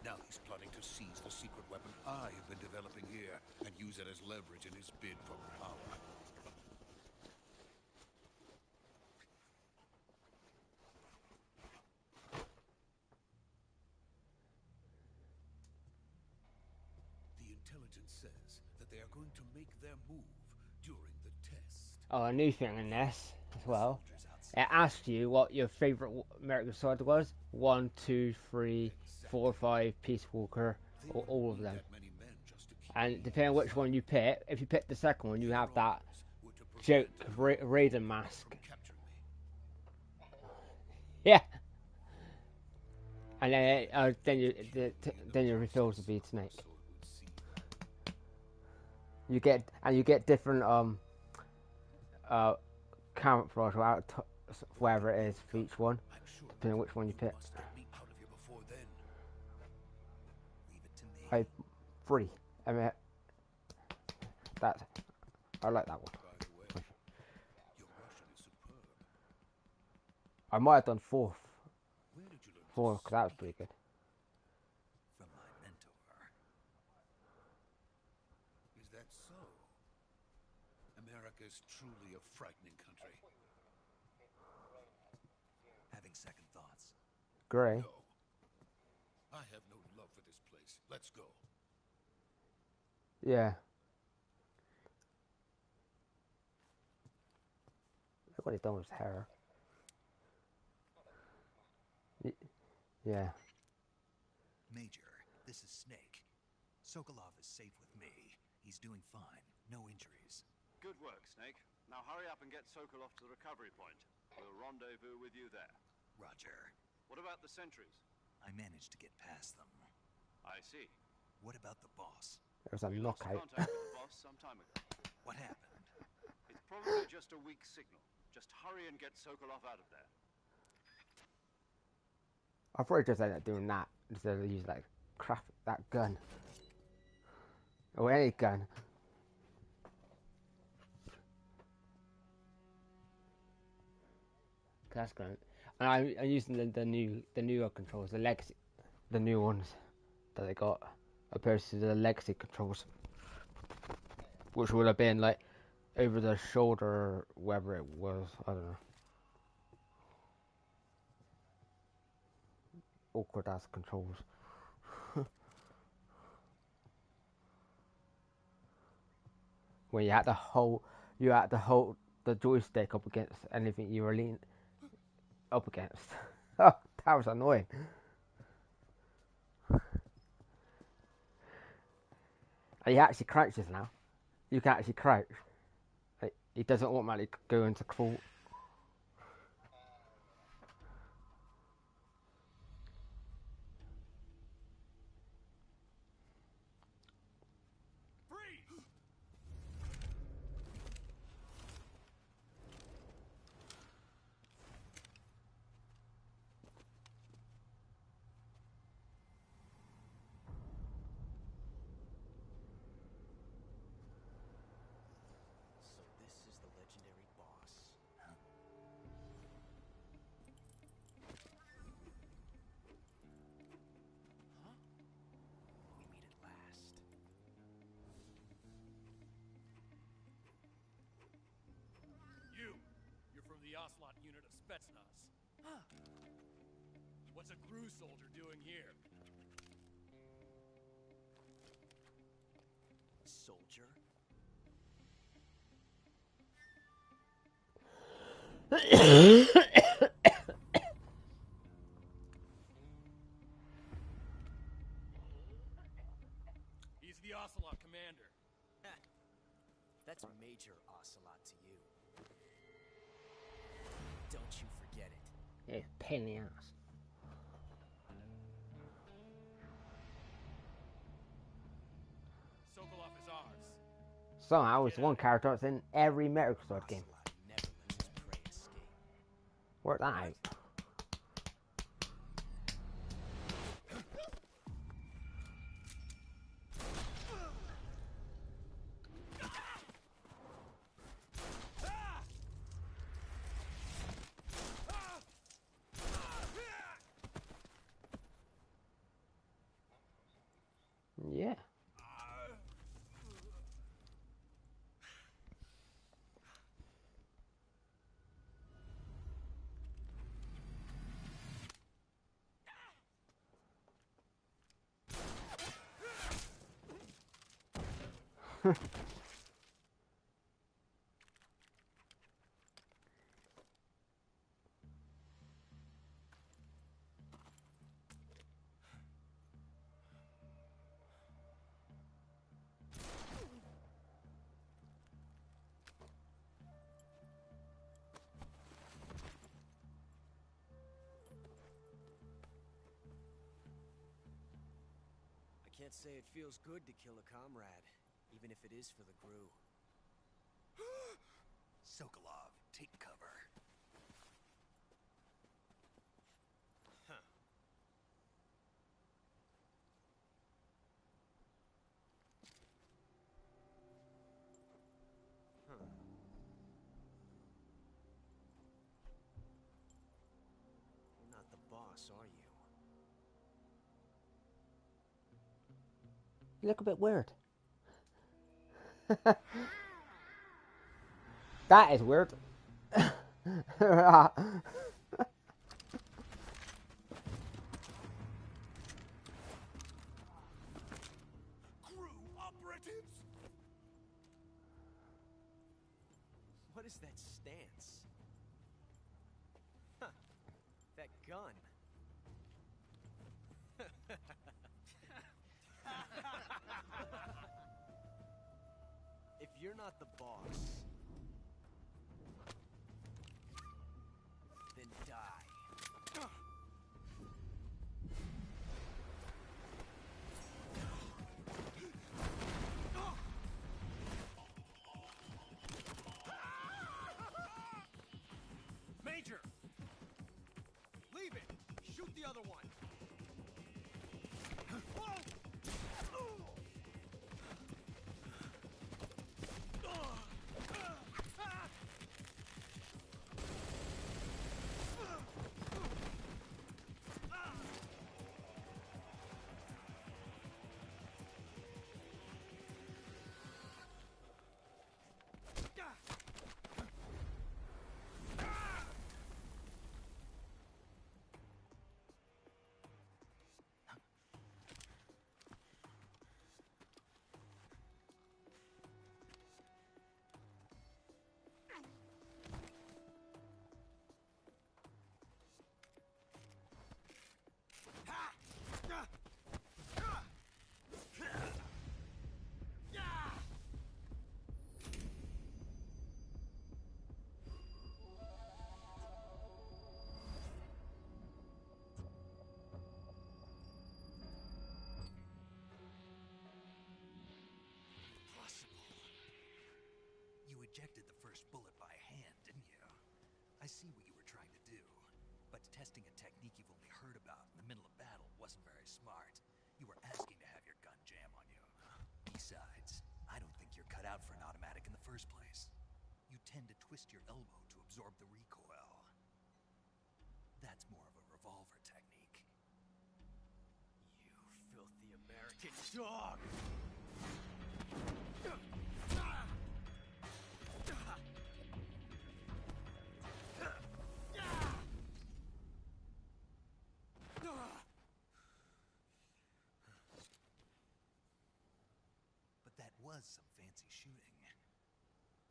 Now he's plotting to seize the secret weapon I have been developing here and use it as leverage in his bid for power. The intelligence says that they are going to make their move during the test. Oh, a new thing in this as well. Soldiers outside. It asked you what your favourite American sword was. 1, 2, 3, 4, 5, Peace Walker, They or wouldn't all of need them. that many men just to keep And me depending on which inside. one you pick, if you pick the second one, you have Their that orders were to joke prevent anyone Raiden mask. from capturing me. Yeah. And then your refills will be Snake. Sword would see. You get different camouflage or whatever it is for each one, I'm sure depending on which one you pick. must get me out of here before then. Leave it to me. 3. I mean, I like that one. By the way, your Russian is superb. I might have done 4th. Where did you learn to 4, because that was speak? pretty good. From my mentor. Is that so? America is truly a frightening country. Having second thoughts. Grey. No. I have no love for this place. Let's go. Yeah. Look what he's done with his hair. Yeah. Major, this is Snake. Sokolov is safe with me. He's doing fine. No injuries. Good work, Snake. Now hurry up and get Sokolov to the recovery point. We'll rendezvous with you there. Roger. What about the sentries? I managed to get past them. I see. What about the boss? There's a We lost knockout. contact with the boss some time ago. What happened? It's probably just a weak signal. Just hurry and get Sokolov out of there. I thought he just ended up doing that instead of use like crap that gun. Or any gun. That's great. And I'm using the newer controls, the legacy, the new ones that they got, opposed to the legacy controls, which would have been like over the shoulder, wherever it was. I don't know. Awkward ass controls. When you had to hold the joystick up against anything you were leaning up against. Oh, that was annoying. He actually crouches now. You can actually crouch. He doesn't automatically go into crawl. So this is the legendary boss. Huh? Huh? We meet at last. You're from the Ocelot unit of Spetsnaz. Huh. What's a crew soldier doing here? Soldier? He's the Ocelot commander. That's Major Ocelot to you. Don't you forget it. Yeah, pain in the ass. Sokolov is ours. Somehow it's one character that's in every Metal Gear Solid game. Ocelot never lets his prey escape. Work that out. Yeah. I can't say it feels good to kill a comrade, even if it is for the GRU. Sokolov, take cover. Huh. Huh. You're not the boss, are you? You look a bit weird. That is weird. GRU operatives? What is that stance? gun. If you're not the boss, then die. Major! Leave it! Shoot the other one! You ejected the first bullet by hand, didn't you? I see what you were trying to do. But testing a technique you've only heard about in the middle of battle wasn't very smart. You were asking to have your gun jam on you. Besides, I don't think you're cut out for an automatic in the first place. You tend to twist your elbow to absorb the recoil. That's more of a revolver technique. You filthy American dog! But that was some fancy shooting.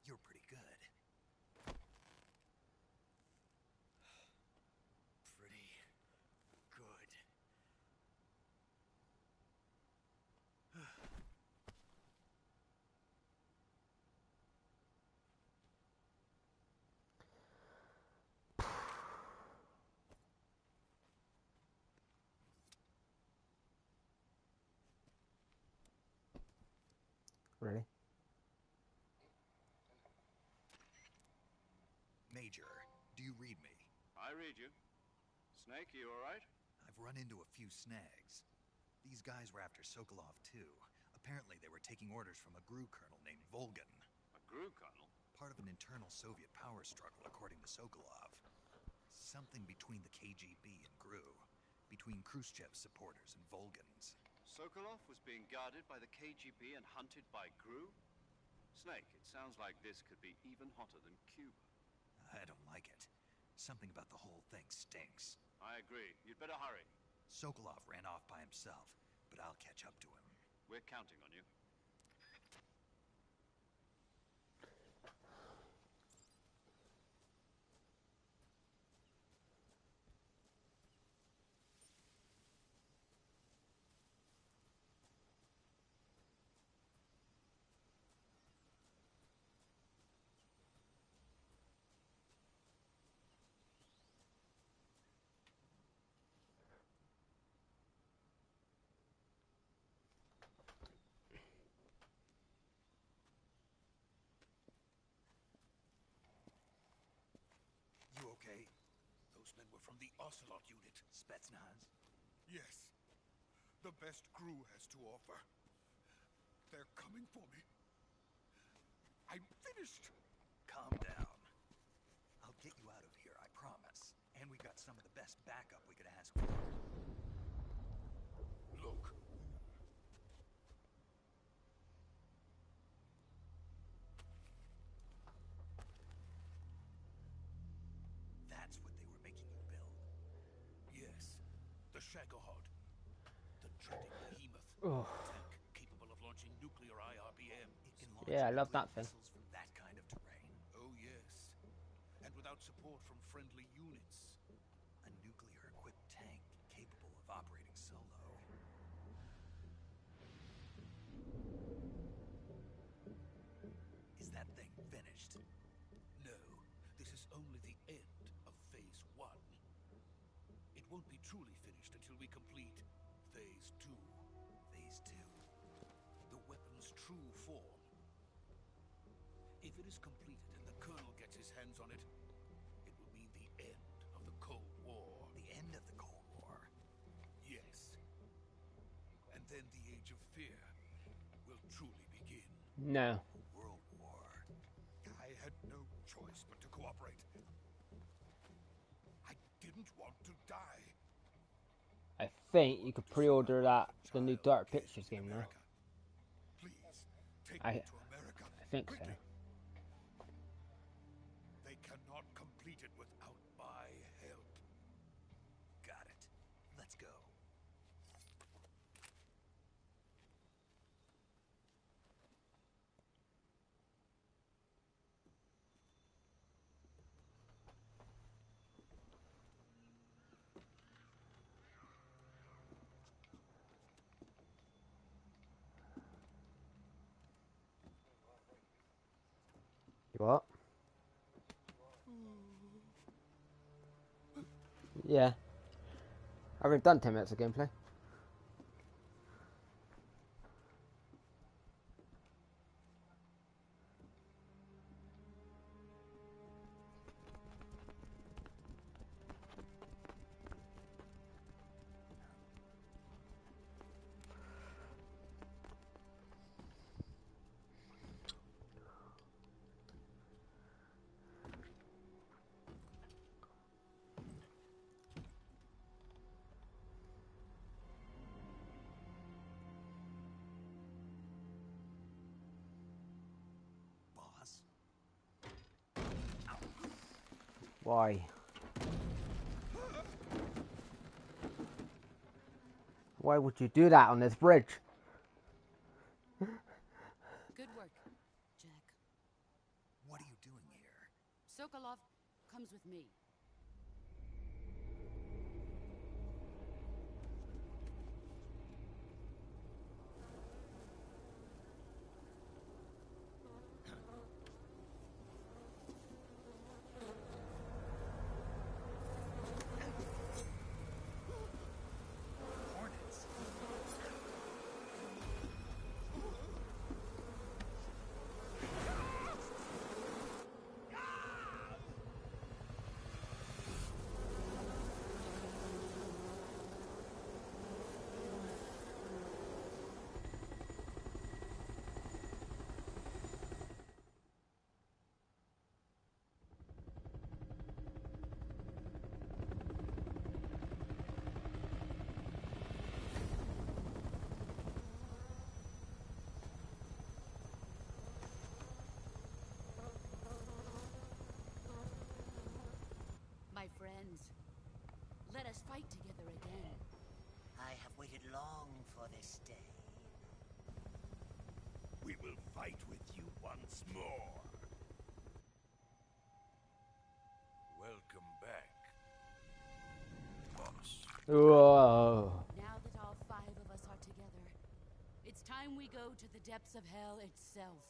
You're pretty good. Pretty good. Really? Major, do you read me? I read you. Snake, you all right? I've run into a few snags. These guys were after Sokolov too. Apparently they were taking orders from a GRU colonel named Volgin. A GRU colonel? Part of an internal Soviet power struggle, according to Sokolov. Something between the KGB and GRU. Between Khrushchev's supporters and Volgin's. Sokolov was being guarded by the KGB and hunted by GRU? Snake, it sounds like this could be even hotter than Cuba. I don't like it. Something about the whole thing stinks. I agree. You'd better hurry. Sokolov ran off by himself, but I'll catch up to him. We're counting on you. You okay? Those men were from the Ocelot unit. Spetsnaz? Yes. The best GRU has to offer. They're coming for me. I'm finished. Calm down. I'll get you out of here, I promise. And we've got some of the best backup we could ask for. Look. That's what they were making you build. Yes. The Shagohod. The dreaded behemoth. Oh. Tank capable of launching nuclear IRBM. It can launch Yeah, I love that thing. missiles from that kind of terrain. Oh, yes. And without support from friendly units. A nuclear-equipped tank capable of operating solo. Is that thing finished? No, this is only the end of Phase 1. It won't be truly finished until we complete Phase 2. Phase 2. The weapon's true form. If it is completed and the Colonel gets his hands on it, it will mean the end of the Cold War. The end of the Cold War? Yes. And then the Age of Fear will truly begin. No. World War. I had no choice but to cooperate. I didn't want to die. I think you could pre-order the new Dark Pictures game now. Please, take me to America. I think so. They cannot complete it without my help. Got it. Let's go. What? Yeah. I've already done 10 minutes of gameplay. Why? Why would you do that on this bridge? Good work, Jack. What are you doing here? Sokolov comes with me. Hornets. My friends, let us fight together again. I have waited long for this day. We will fight with you once more. Welcome back, boss. Whoa. Now that all 5 of us are together, it's time we go to the depths of hell itself.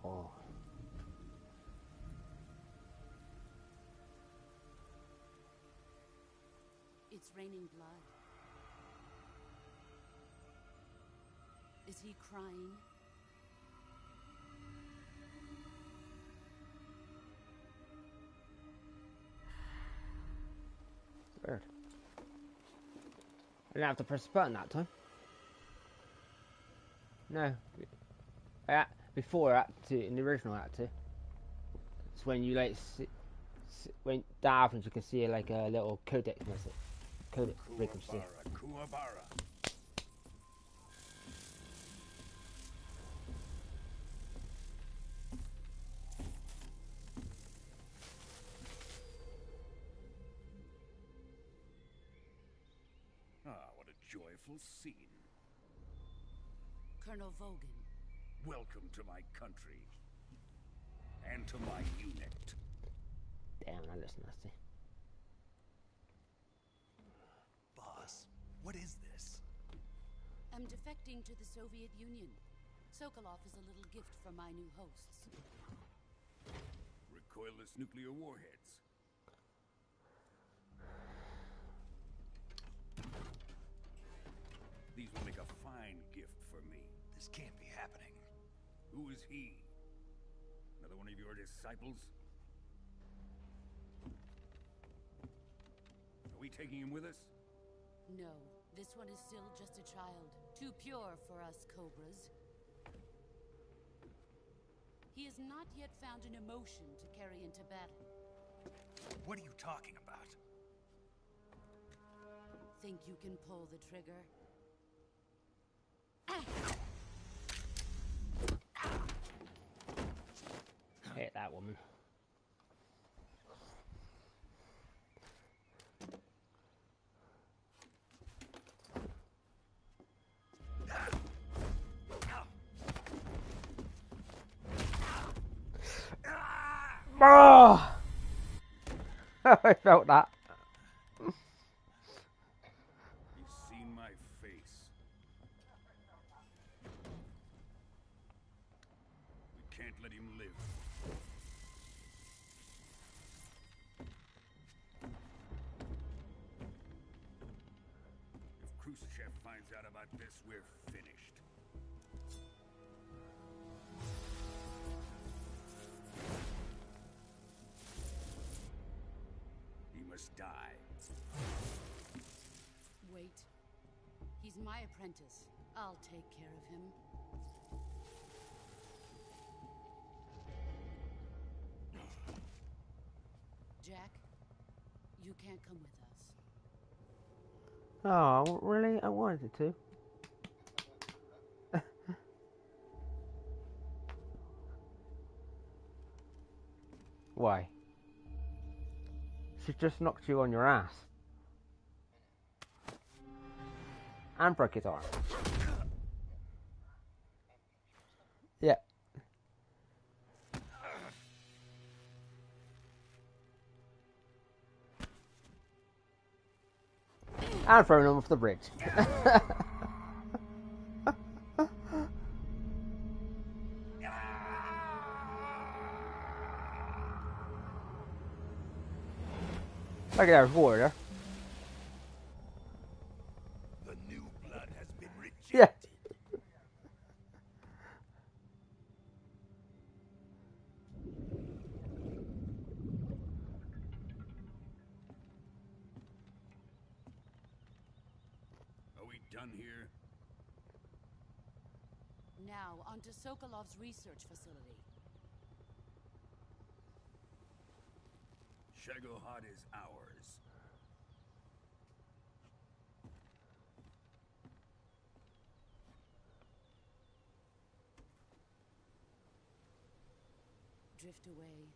Oh. It's raining blood. Is he crying? Weird. I didn't have to press the button that time. No. Before Act 2, in the original Act 2. It's when you like when that happens, you can see like a little codec message. Codec frequency. Kuwabara. Ah, what a joyful scene. Colonel Vogan. Welcome to my country. And to my unit. Damn, that looks nasty. Boss, what is this? I'm defecting to the Soviet Union. Sokolov is a little gift from my new hosts. Recoilless nuclear warheads. These will make a fine gift for me. This can't be happening. Who is he? Another one of your disciples? Are we taking him with us? No, this one is still just a child. Too pure for us Cobras. He has not yet found an emotion to carry into battle. What are you talking about? Think you can pull the trigger? Hit that woman. Oh! I felt that. He's seen my face. We can't let him live. If Khrushchev finds out about this, we're finished. He must die. Wait. He's my apprentice. I'll take care of him. Jack, you can't come with us. Oh, really? I wanted to. Why? She just knocked you on your ass. And broke his arm. Yeah. And thrown him off the bridge. Look at that warrior. The new blood has been rejected. Yeah. Are we done here? Now, onto Sokolov's research facility. Shagohod is ours. Drift away.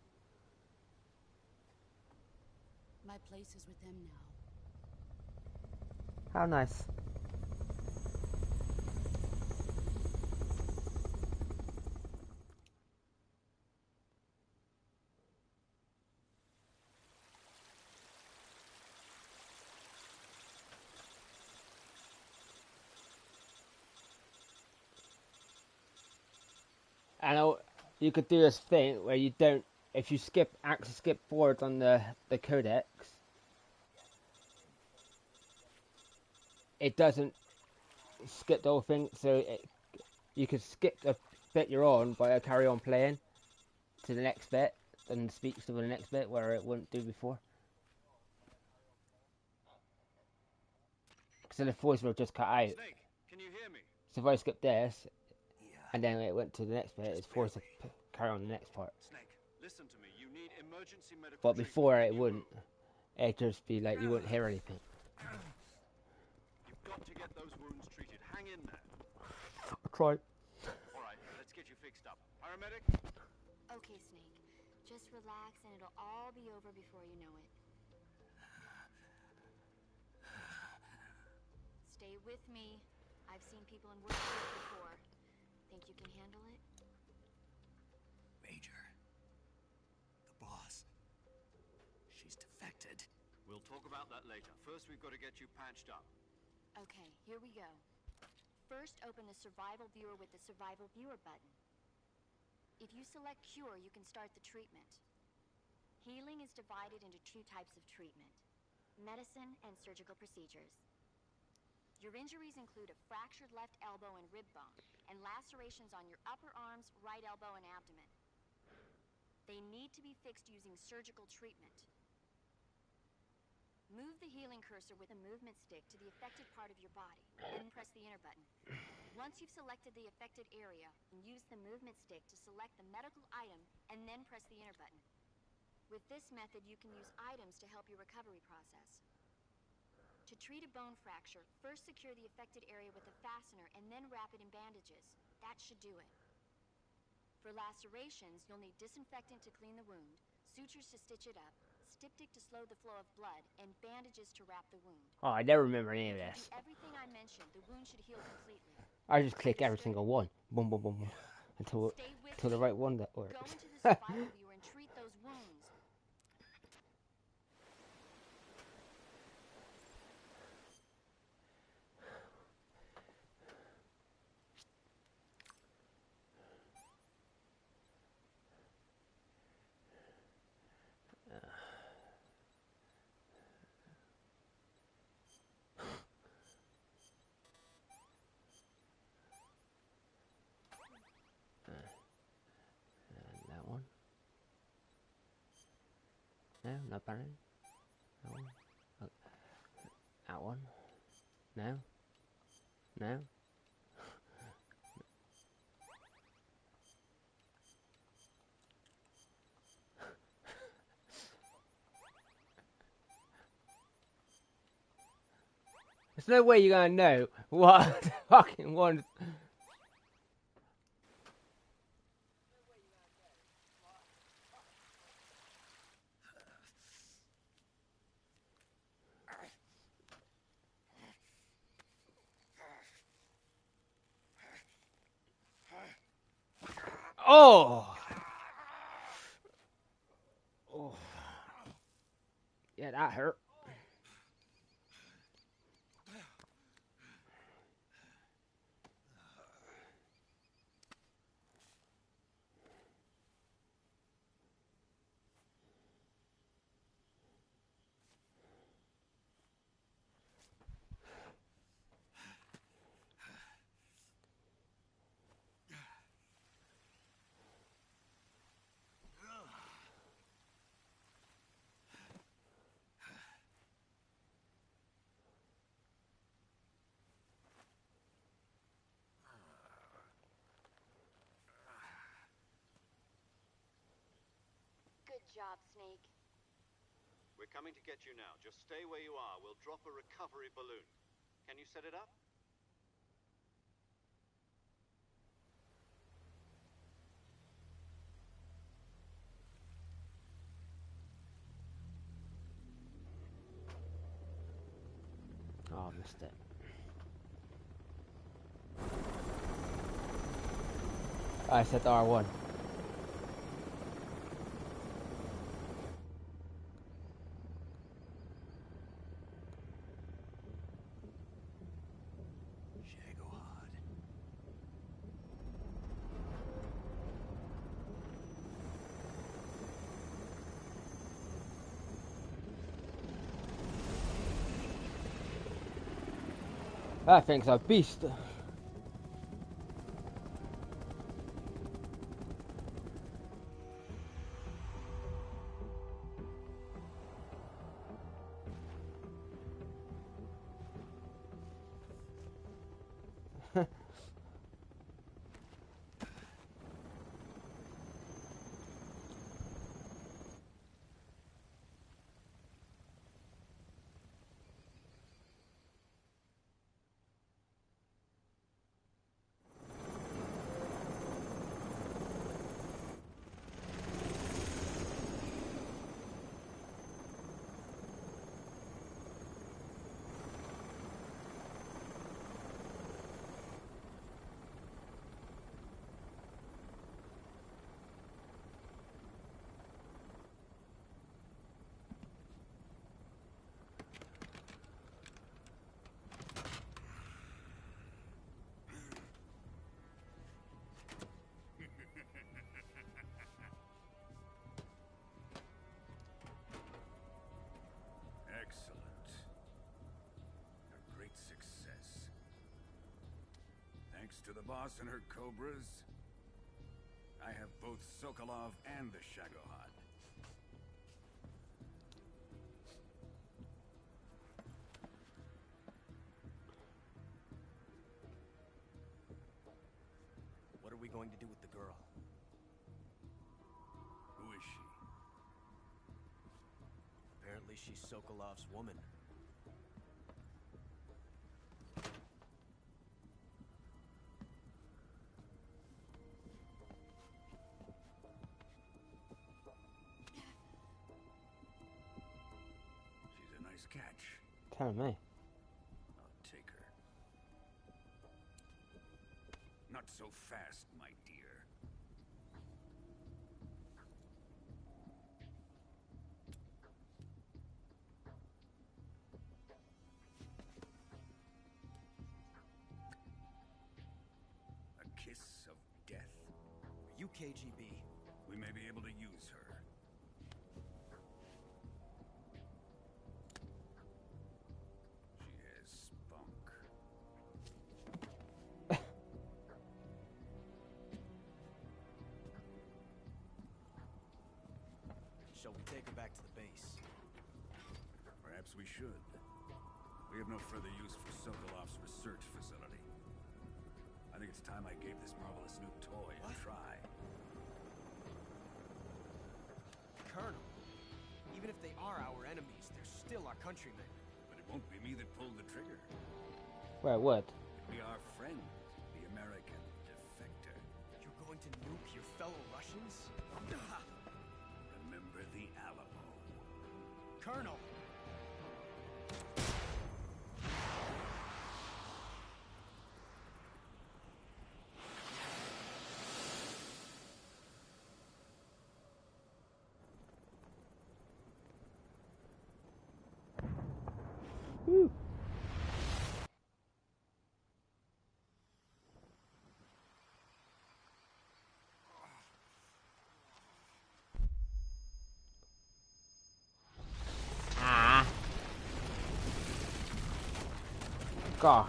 My place is with them now. How nice. And you could do this thing where you don't, if you actually skip forward on the codex, it doesn't skip the whole thing, so you could skip the bit you're on, but carry on playing to the next bit, and speaks to the next bit where it wouldn't do before. So the voice will just cut out. Snake, can you hear me? So if I skip this, and then it went to the next bit, it's forced to carry on the next part. Snake, listen to me. You need emergency medical But before treatment. it wouldn't. It'd just be like you wouldn't hear anything. You've got to get those wounds treated. Hang in there. I'll try. Alright, let's get you fixed up. Paramedic? Okay, Snake. Just relax and it'll all be over before you know it. Stay with me. I've seen people in worse shape before. Think you can handle it? Major. The boss. We'll talk about that later. First, we've got to get you patched up. Okay, here we go. First, open the Survival Viewer with the Survival Viewer button. If you select Cure, you can start the treatment. Healing is divided into two types of treatment: medicine and surgical procedures. Your injuries include a fractured left elbow and rib bone, and lacerations on your upper arms, right elbow, and abdomen. They need to be fixed using surgical treatment. Move the healing cursor with a movement stick to the affected part of your body, and press the enter button. Once you've selected the affected area, use the movement stick to select the medical item, and then press the enter button. With this method, you can use items to help your recovery process. To treat a bone fracture, first secure the affected area with a fastener and then wrap it in bandages. That should do it. For lacerations, you'll need disinfectant to clean the wound, sutures to stitch it up, styptic to slow the flow of blood, and bandages to wrap the wound. Oh, I never remember any of If this. you do everything I mentioned, the wound should heal completely. I just click every single one. Boom, boom, boom, boom. Until the right one that works. Go into the Survival Viewer and treat those wounds. That one. No, not bad. That one. That one. No. No. There's no way you're gonna know what the fucking one. Oh! Oh. Yeah, that hurt. Good job, Snake. We're coming to get you now. Just stay where you are. We'll drop a recovery balloon. Can you set it up? Oh, I missed it. I set the R1. That thing's a beast. Thanks to the boss and her cobras, I have both Sokolov and the Shagohod. What are we going to do with the girl? Who is she? Apparently she's Sokolov's woman. She's a nice catch. Tell me. I'll take her. Not so fast, my dear. A kiss of death? Are you KGB? We may be able to use her. She has spunk. Shall we take her back to the base? Perhaps we should. We have no further use for Sokolov's research facility. I think it's time I gave this marvelous new toy a try. Colonel, even if they are our enemies, they're still our countrymen. But it won't be me that pulled the trigger. Wait, what? It'll be our friend, the American defector. You're going to nuke your fellow Russians? Remember the Alamo. Colonel! Woo. Ah. God.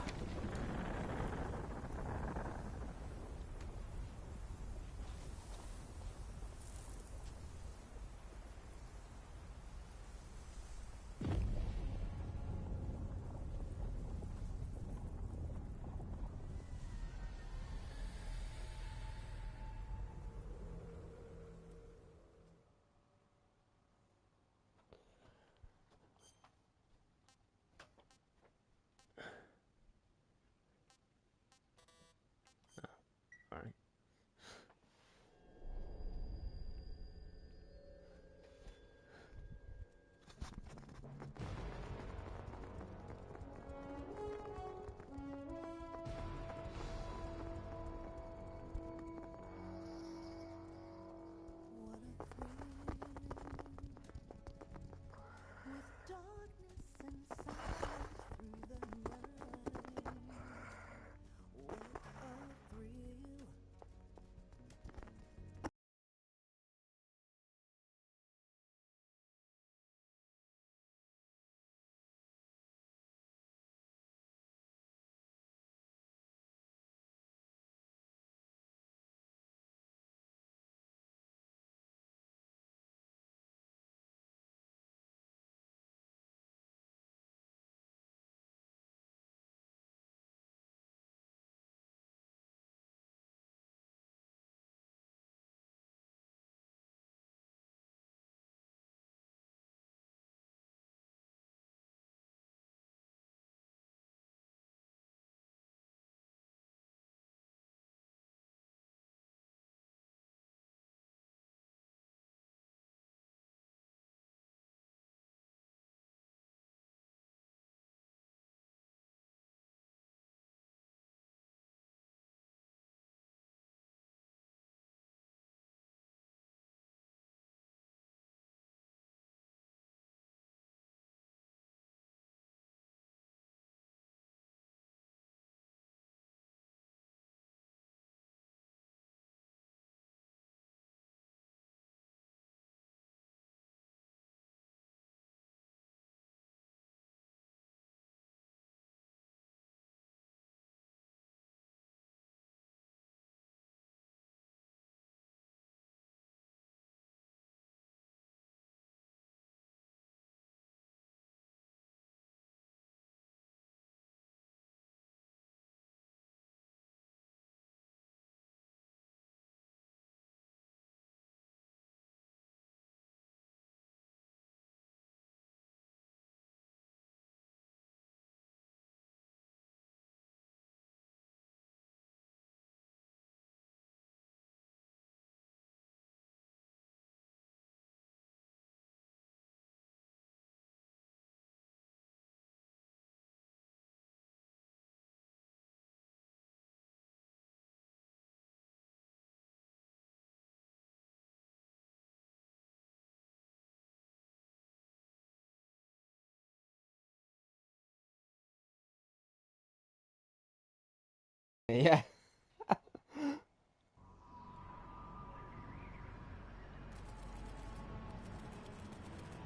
Yeah.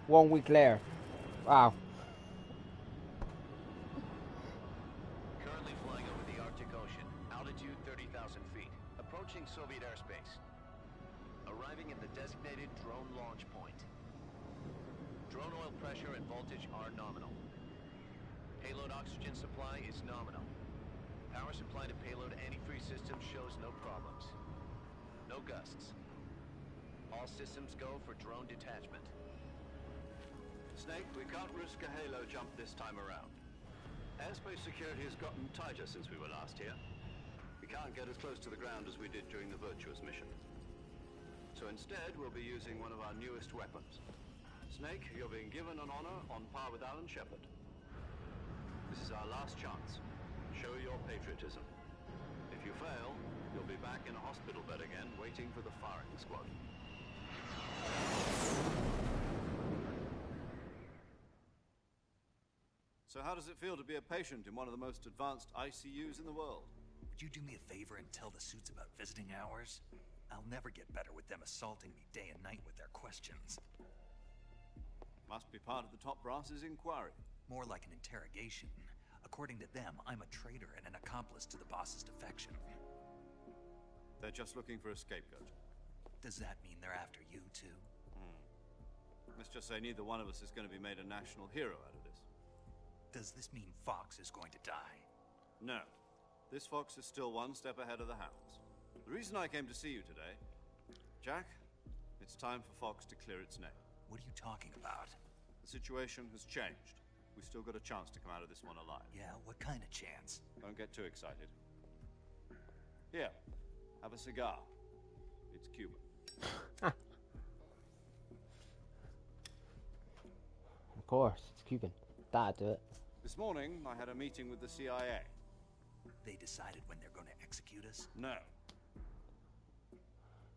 1 week later. Wow. Currently flying over the Arctic Ocean, altitude 30,000 feet, approaching Soviet airspace. Arriving at the designated drone launch point. Drone oil pressure and voltage are nominal. Payload oxygen supply is nominal. Power supply to payload antifreeze system shows no problems. No gusts. All systems go for drone detachment. Snake, we can't risk a halo jump this time around. Airspace security has gotten tighter since we were last here. We can't get as close to the ground as we did during the Virtuous mission. So instead, we'll be using one of our newest weapons. Snake, you're being given an honor on par with Alan Shepard. This is our last chance. Show your patriotism. If you fail, you'll be back in a hospital bed again, waiting for the firing squad. So how does it feel to be a patient in one of the most advanced ICUs in the world? Would you do me a favor and tell the suits about visiting hours? I'll never get better with them assaulting me day and night with their questions. Must be part of the top brass's inquiry. More like an interrogation. According to them, I'm a traitor and an accomplice to the boss's defection. They're just looking for a scapegoat. Does that mean they're after you, too? Let's just say neither one of us is going to be made a national hero out of this. Does this mean Fox is going to die? No. This fox is still one step ahead of the hounds. The reason I came to see you today, Jack, it's time for Fox to clear its name. What are you talking about? The situation has changed. We've still got a chance to come out of this one alive. Yeah, what kind of chance? Don't get too excited. Here, have a cigar. It's Cuban. Of course, it's Cuban. That'd do it. This morning, I had a meeting with the CIA. They decided when they're going to execute us? No.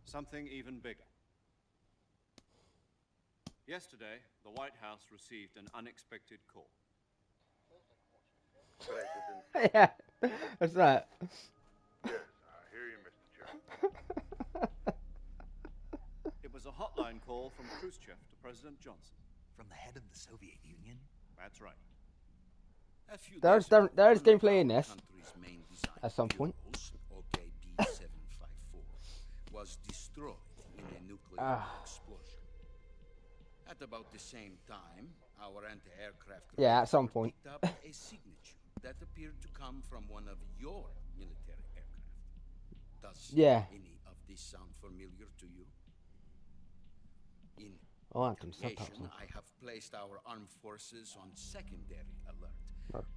Something even bigger. Yesterday, the White House received an unexpected call. Yeah, what's that? Yes, I hear you, Mr. Chairman. It was a hotline call from Khrushchev to President Johnson. From the head of the Soviet Union? That's right. There's gameplay in this at some point. OKB-754 was destroyed in a nuclear explosion. At about the same time, our anti-aircraft at some point picked up a signature that appeared to come from one of your military aircraft. Does any of this sound familiar to you? In interrogation, I have placed our armed forces on secondary alert.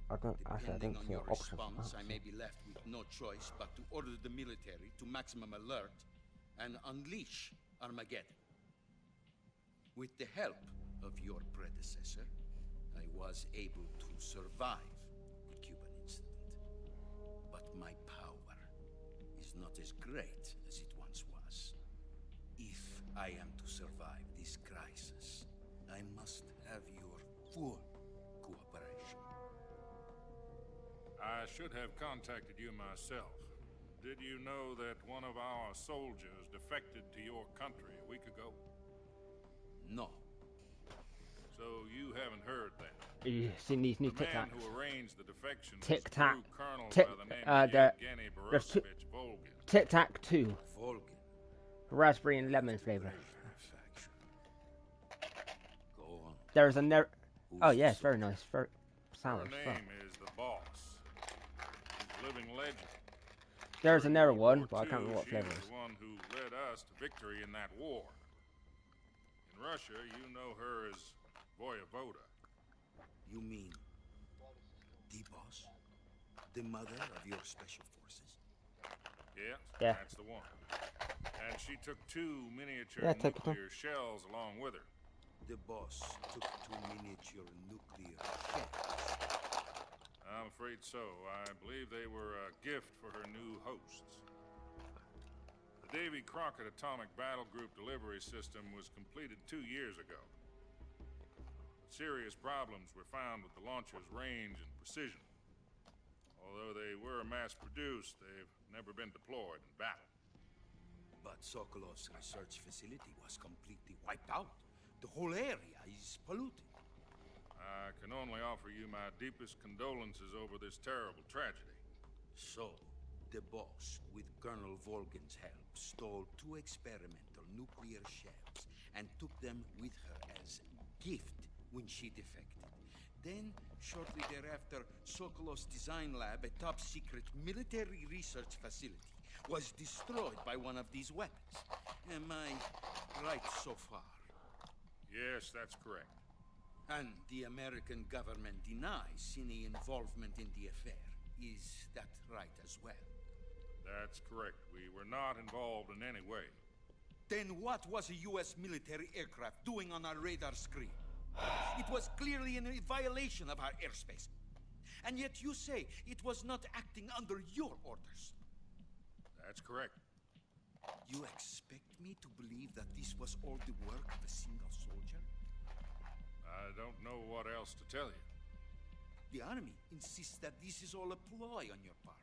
Depending on your response, I may be left with no choice but to order the military to maximum alert and unleash Armageddon. With the help of your predecessor, I was able to survive the Cuban incident. But my power is not as great as it once was. If I am to survive this crisis, I must have your full cooperation. I should have contacted you myself. Did you know that one of our soldiers defected to your country a week ago? No. So you haven't heard that? You seen these new Tic Tacs? The man who arranged the defection Tic was Tac. a colonel Tic. by the name of Yevgeny Borisovich Volgin. Tic Tac 2. Volgin. Raspberry and lemon flavor. Go on. There's a never. Oh yes, very nice. Very sour. Her name is the boss. She's a living legend. There's another one, but I can't remember what She flavor was it is. the one who led us to victory in that war. In Russia, you know her as Voyevoda. You mean the boss? The mother of your special forces? Yes, Yeah. that's the one. And she took 2 miniature Yeah, typical. nuclear shells along with her. The boss took 2 miniature nuclear shells. I'm afraid so. I believe they were a gift for her new hosts. The Davy Crockett Atomic Battle Group delivery system was completed 2 years ago. Serious problems were found with the launcher's range and precision. Although they were mass-produced, they've never been deployed in battle. But Sokolov's research facility was completely wiped out. The whole area is polluted. I can only offer you my deepest condolences over this terrible tragedy. So, the boss, with Colonel Volgin's help, stole 2 experimental nuclear shells and took them with her as gift when she defected. Then, shortly thereafter, Sokolov's design lab, a top-secret military research facility, was destroyed by one of these weapons. Am I right so far? Yes, that's correct. And the American government denies any involvement in the affair. Is that right as well? That's correct. We were not involved in any way. Then what was a U.S. military aircraft doing on our radar screen? It was clearly in a violation of our airspace. And yet you say it was not acting under your orders. That's correct. You expect me to believe that this was all the work of a single soldier? I don't know what else to tell you. The army insists that this is all a ploy on your part.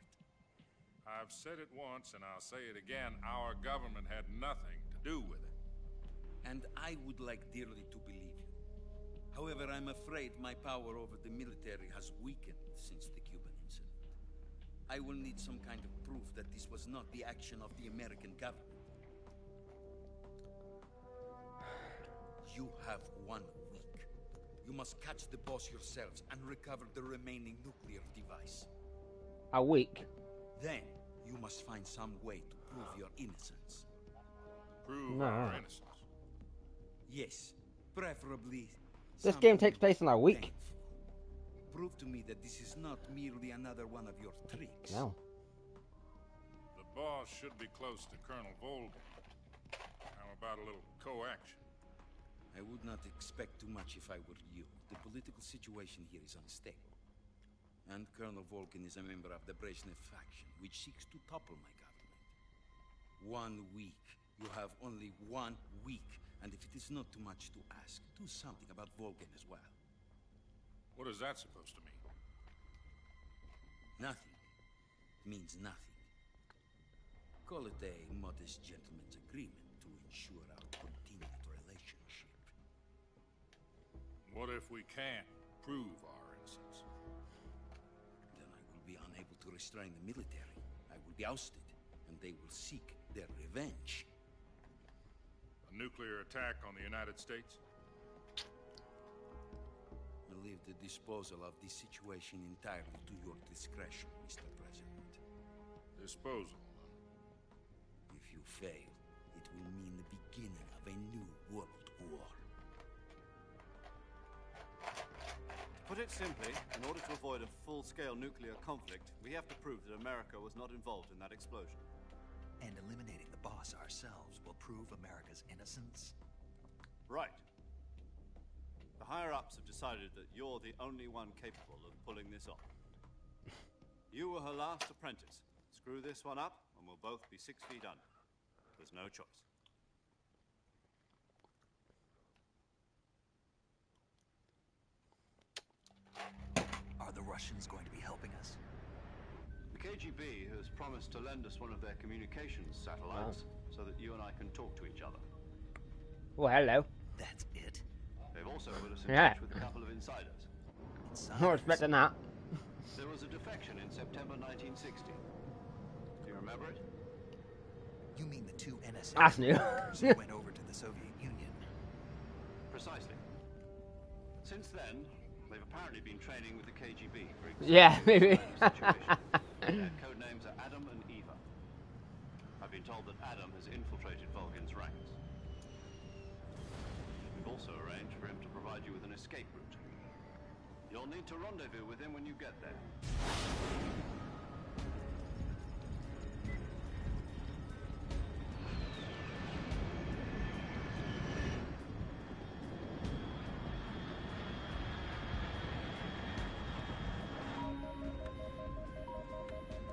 I've said it once and I'll say it again. Our government had nothing to do with it. And I would like dearly to believe you. However, I'm afraid my power over the military has weakened since the Cuban incident. I will need some kind of proof that this was not the action of the American government. You have 1 week. You must catch the boss yourselves and recover the remaining nuclear device. A week? Then, you must find some way to prove your innocence. Prove our innocence? Yes, preferably. This game takes place in a week. Painful. Prove to me that this is not merely another one of your tricks. No. The boss should be close to Colonel Volgin. How about a little co-action? I would not expect too much if I were you. The political situation here is unstable. And Colonel Volgin is a member of the Brezhnev faction, which seeks to topple my government. 1 week. You have only 1 week. And if it is not too much to ask, do something about Volgin as well. What is that supposed to mean? Nothing. It means nothing. Call it a modest gentleman's agreement to ensure our continued relationship. What if we can't prove our innocence? Then I will be unable to restrain the military. I will be ousted, and they will seek their revenge. A nuclear attack on the United States? I leave the disposal of this situation entirely to your discretion, Mr. President. Disposal? If you fail, it will mean the beginning of a new world war. To put it simply, in order to avoid a full-scale nuclear conflict, we have to prove that America was not involved in that explosion. And eliminating the boss ourselves will prove America's innocence? Right. The higher-ups have decided that you're the only one capable of pulling this off. You were her last apprentice. Screw this one up, and we'll both be 6 feet under. There's no choice. Are the Russians going to be helping us? The KGB has promised to lend us one of their communications satellites so that you and I can talk to each other. Oh, hello. That's it? They've also put us in touch with a couple of insiders. Not expecting that. There was a defection in September 1960. Do you remember it? You mean the 2 NSA That's new. workers who went over to the Soviet Union? Precisely. Since then, they've apparently been training with the KGB for Yeah, maybe. Their code names are Adam and Eva. I've been told that Adam has infiltrated Volgin's ranks. We've also arranged for him to provide you with an escape route. You'll need to rendezvous with him when you get there.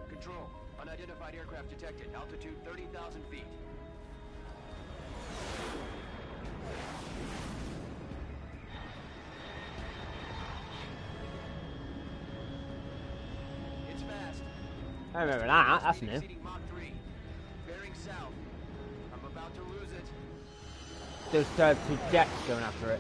Control. Unidentified aircraft detected. Altitude 30,000 feet. It's I remember that. That's new. Mach 3. Bearing south. I'm about to lose it. There's two jets going after it.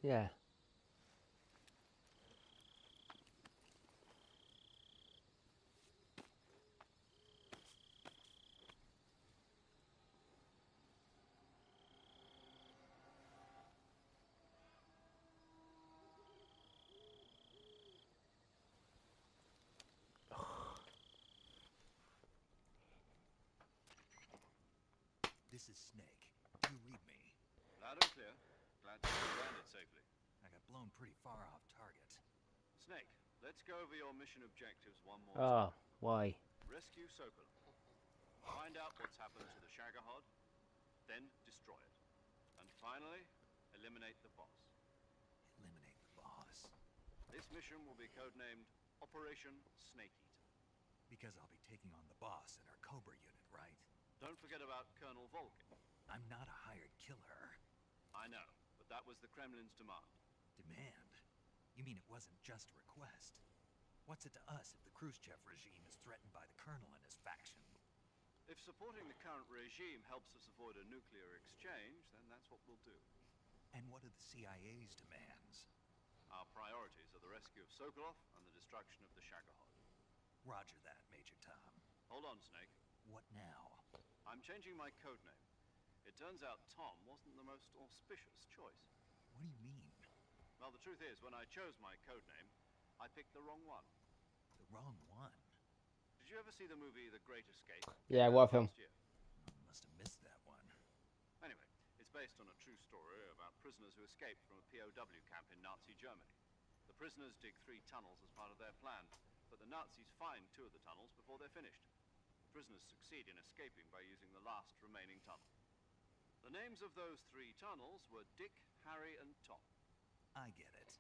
Yeah. This is Snake. Do you read me? Loud and clear. Glad to have landed safely. I got blown pretty far off target. Snake, let's go over your mission objectives one more Oh, time. why? Rescue Sokolov. Find out what's happened to the Shagohod, then destroy it. And finally, eliminate the boss. Eliminate the boss? This mission will be codenamed Operation Snake Eater. Because I'll be taking on the boss in our Cobra unit, right? Don't forget about Colonel Volkin. I'm not a hired killer. I know, but that was the Kremlin's demand. Demand? You mean it wasn't just a request? What's it to us if the Khrushchev regime is threatened by the Colonel and his faction? If supporting the current regime helps us avoid a nuclear exchange, then that's what we'll do. And what are the CIA's demands? Our priorities are the rescue of Sokolov and the destruction of the Shagohod. Roger that, Major Tom. Hold on, Snake. What now? I'm changing my codename. It turns out Tom wasn't the most auspicious choice. What do you mean? Well, the truth is, when I chose my codename, I picked the wrong one. The wrong one? Did you ever see the movie The Great Escape? Yeah, what film? Must have missed that one. Anyway, it's based on a true story about prisoners who escaped from a POW camp in Nazi Germany. The prisoners dig 3 tunnels as part of their plan, but the Nazis find 2 of the tunnels before they're finished. The prisoners succeed in escaping by using the last remaining tunnel. The names of those 3 tunnels were Dick, Harry, and Tom. I get it.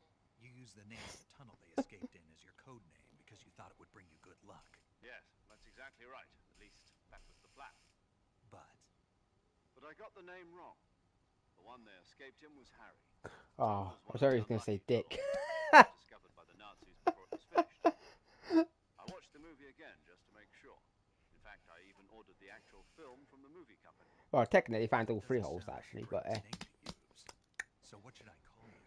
You used the name of the tunnel they escaped in as your code name because you thought it would bring you good luck. Yes, that's exactly right. At least, that was the plan. But I got the name wrong. The one they escaped in was Harry. Oh, I thought he was going to say Dick. Discovered by the Nazis before it was finished. I watched the movie again just to make sure. In fact, I even ordered the actual film from the movie company. Well, technically, he found all 3 holes, actually, but So what should I call you?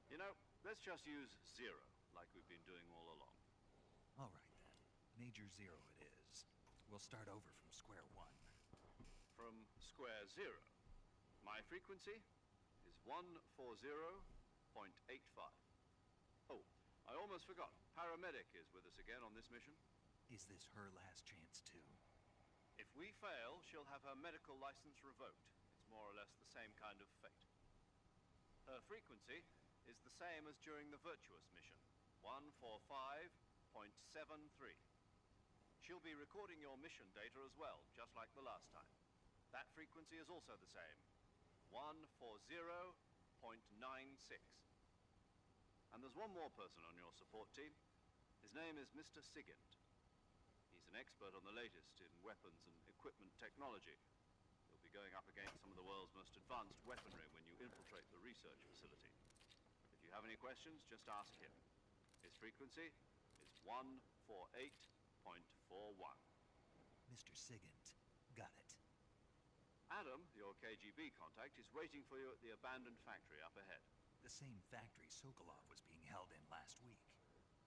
You know, let's just use Zero, like we've been doing all along. All right, then. Major Zero it is. We'll start over from square one. From square 0. My frequency is 140.85. Oh, I almost forgot. Paramedic is with us again on this mission. Is this her last chance, too? If we fail, she'll have her medical license revoked. It's more or less the same kind of fate. Her frequency is the same as during the Virtuous mission, 145.73. She'll be recording your mission data as well, just like the last time. That frequency is also the same, 140.96. And there's one more person on your support team. His name is Mr. Sigint. He's an expert on the latest in weapons and equipment technology. You'll be going up against some of the world's most advanced weaponry when you infiltrate the research facility. If you have any questions, just ask him. His frequency is 148.41. Mr. Sigint, got it. Adam, your KGB contact, is waiting for you at the abandoned factory up ahead. The same factory Sokolov was being held in last week.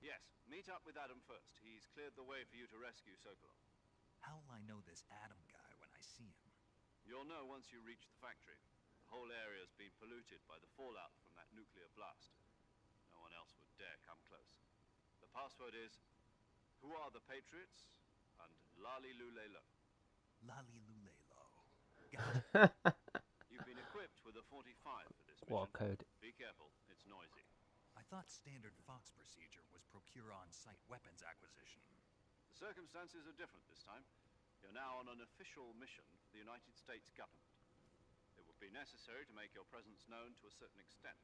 Yes, meet up with Adam first. He's cleared the way for you to rescue Sokolov. How'll I know this Adam guy when I see him? You'll know once you reach the factory. The whole area's been polluted by the fallout from that nuclear blast. No one else would dare come close. The password is, who are the Patriots? And Lali Lulelo. Lali Lulelo. Got it. You've been equipped with a 45 for this mission. What code? Be careful, it's noisy. I thought standard Fox procedure was procure on-site weapons acquisition. The circumstances are different this time. You're now on an official mission for the United States government. It would be necessary to make your presence known to a certain extent.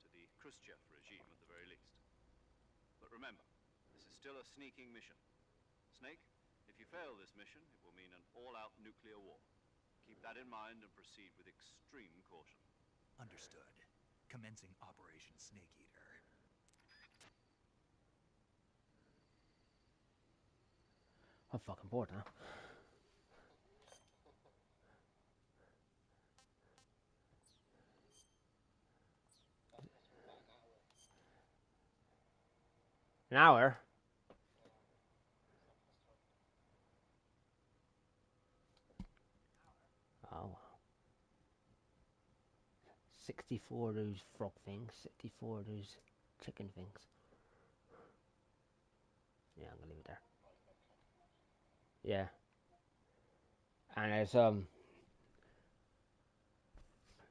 To the Khrushchev regime, at the very least. But remember, this is still a sneaking mission. Snake, if you fail this mission, it will mean an all-out nuclear war. Keep that in mind and proceed with extreme caution. Understood. Commencing Operation Snake Eater. I'm fucking bored now. An hour? Oh. 64 of those frog things, 64 of those chicken things. Yeah, I'm gonna leave it there. Yeah. And there's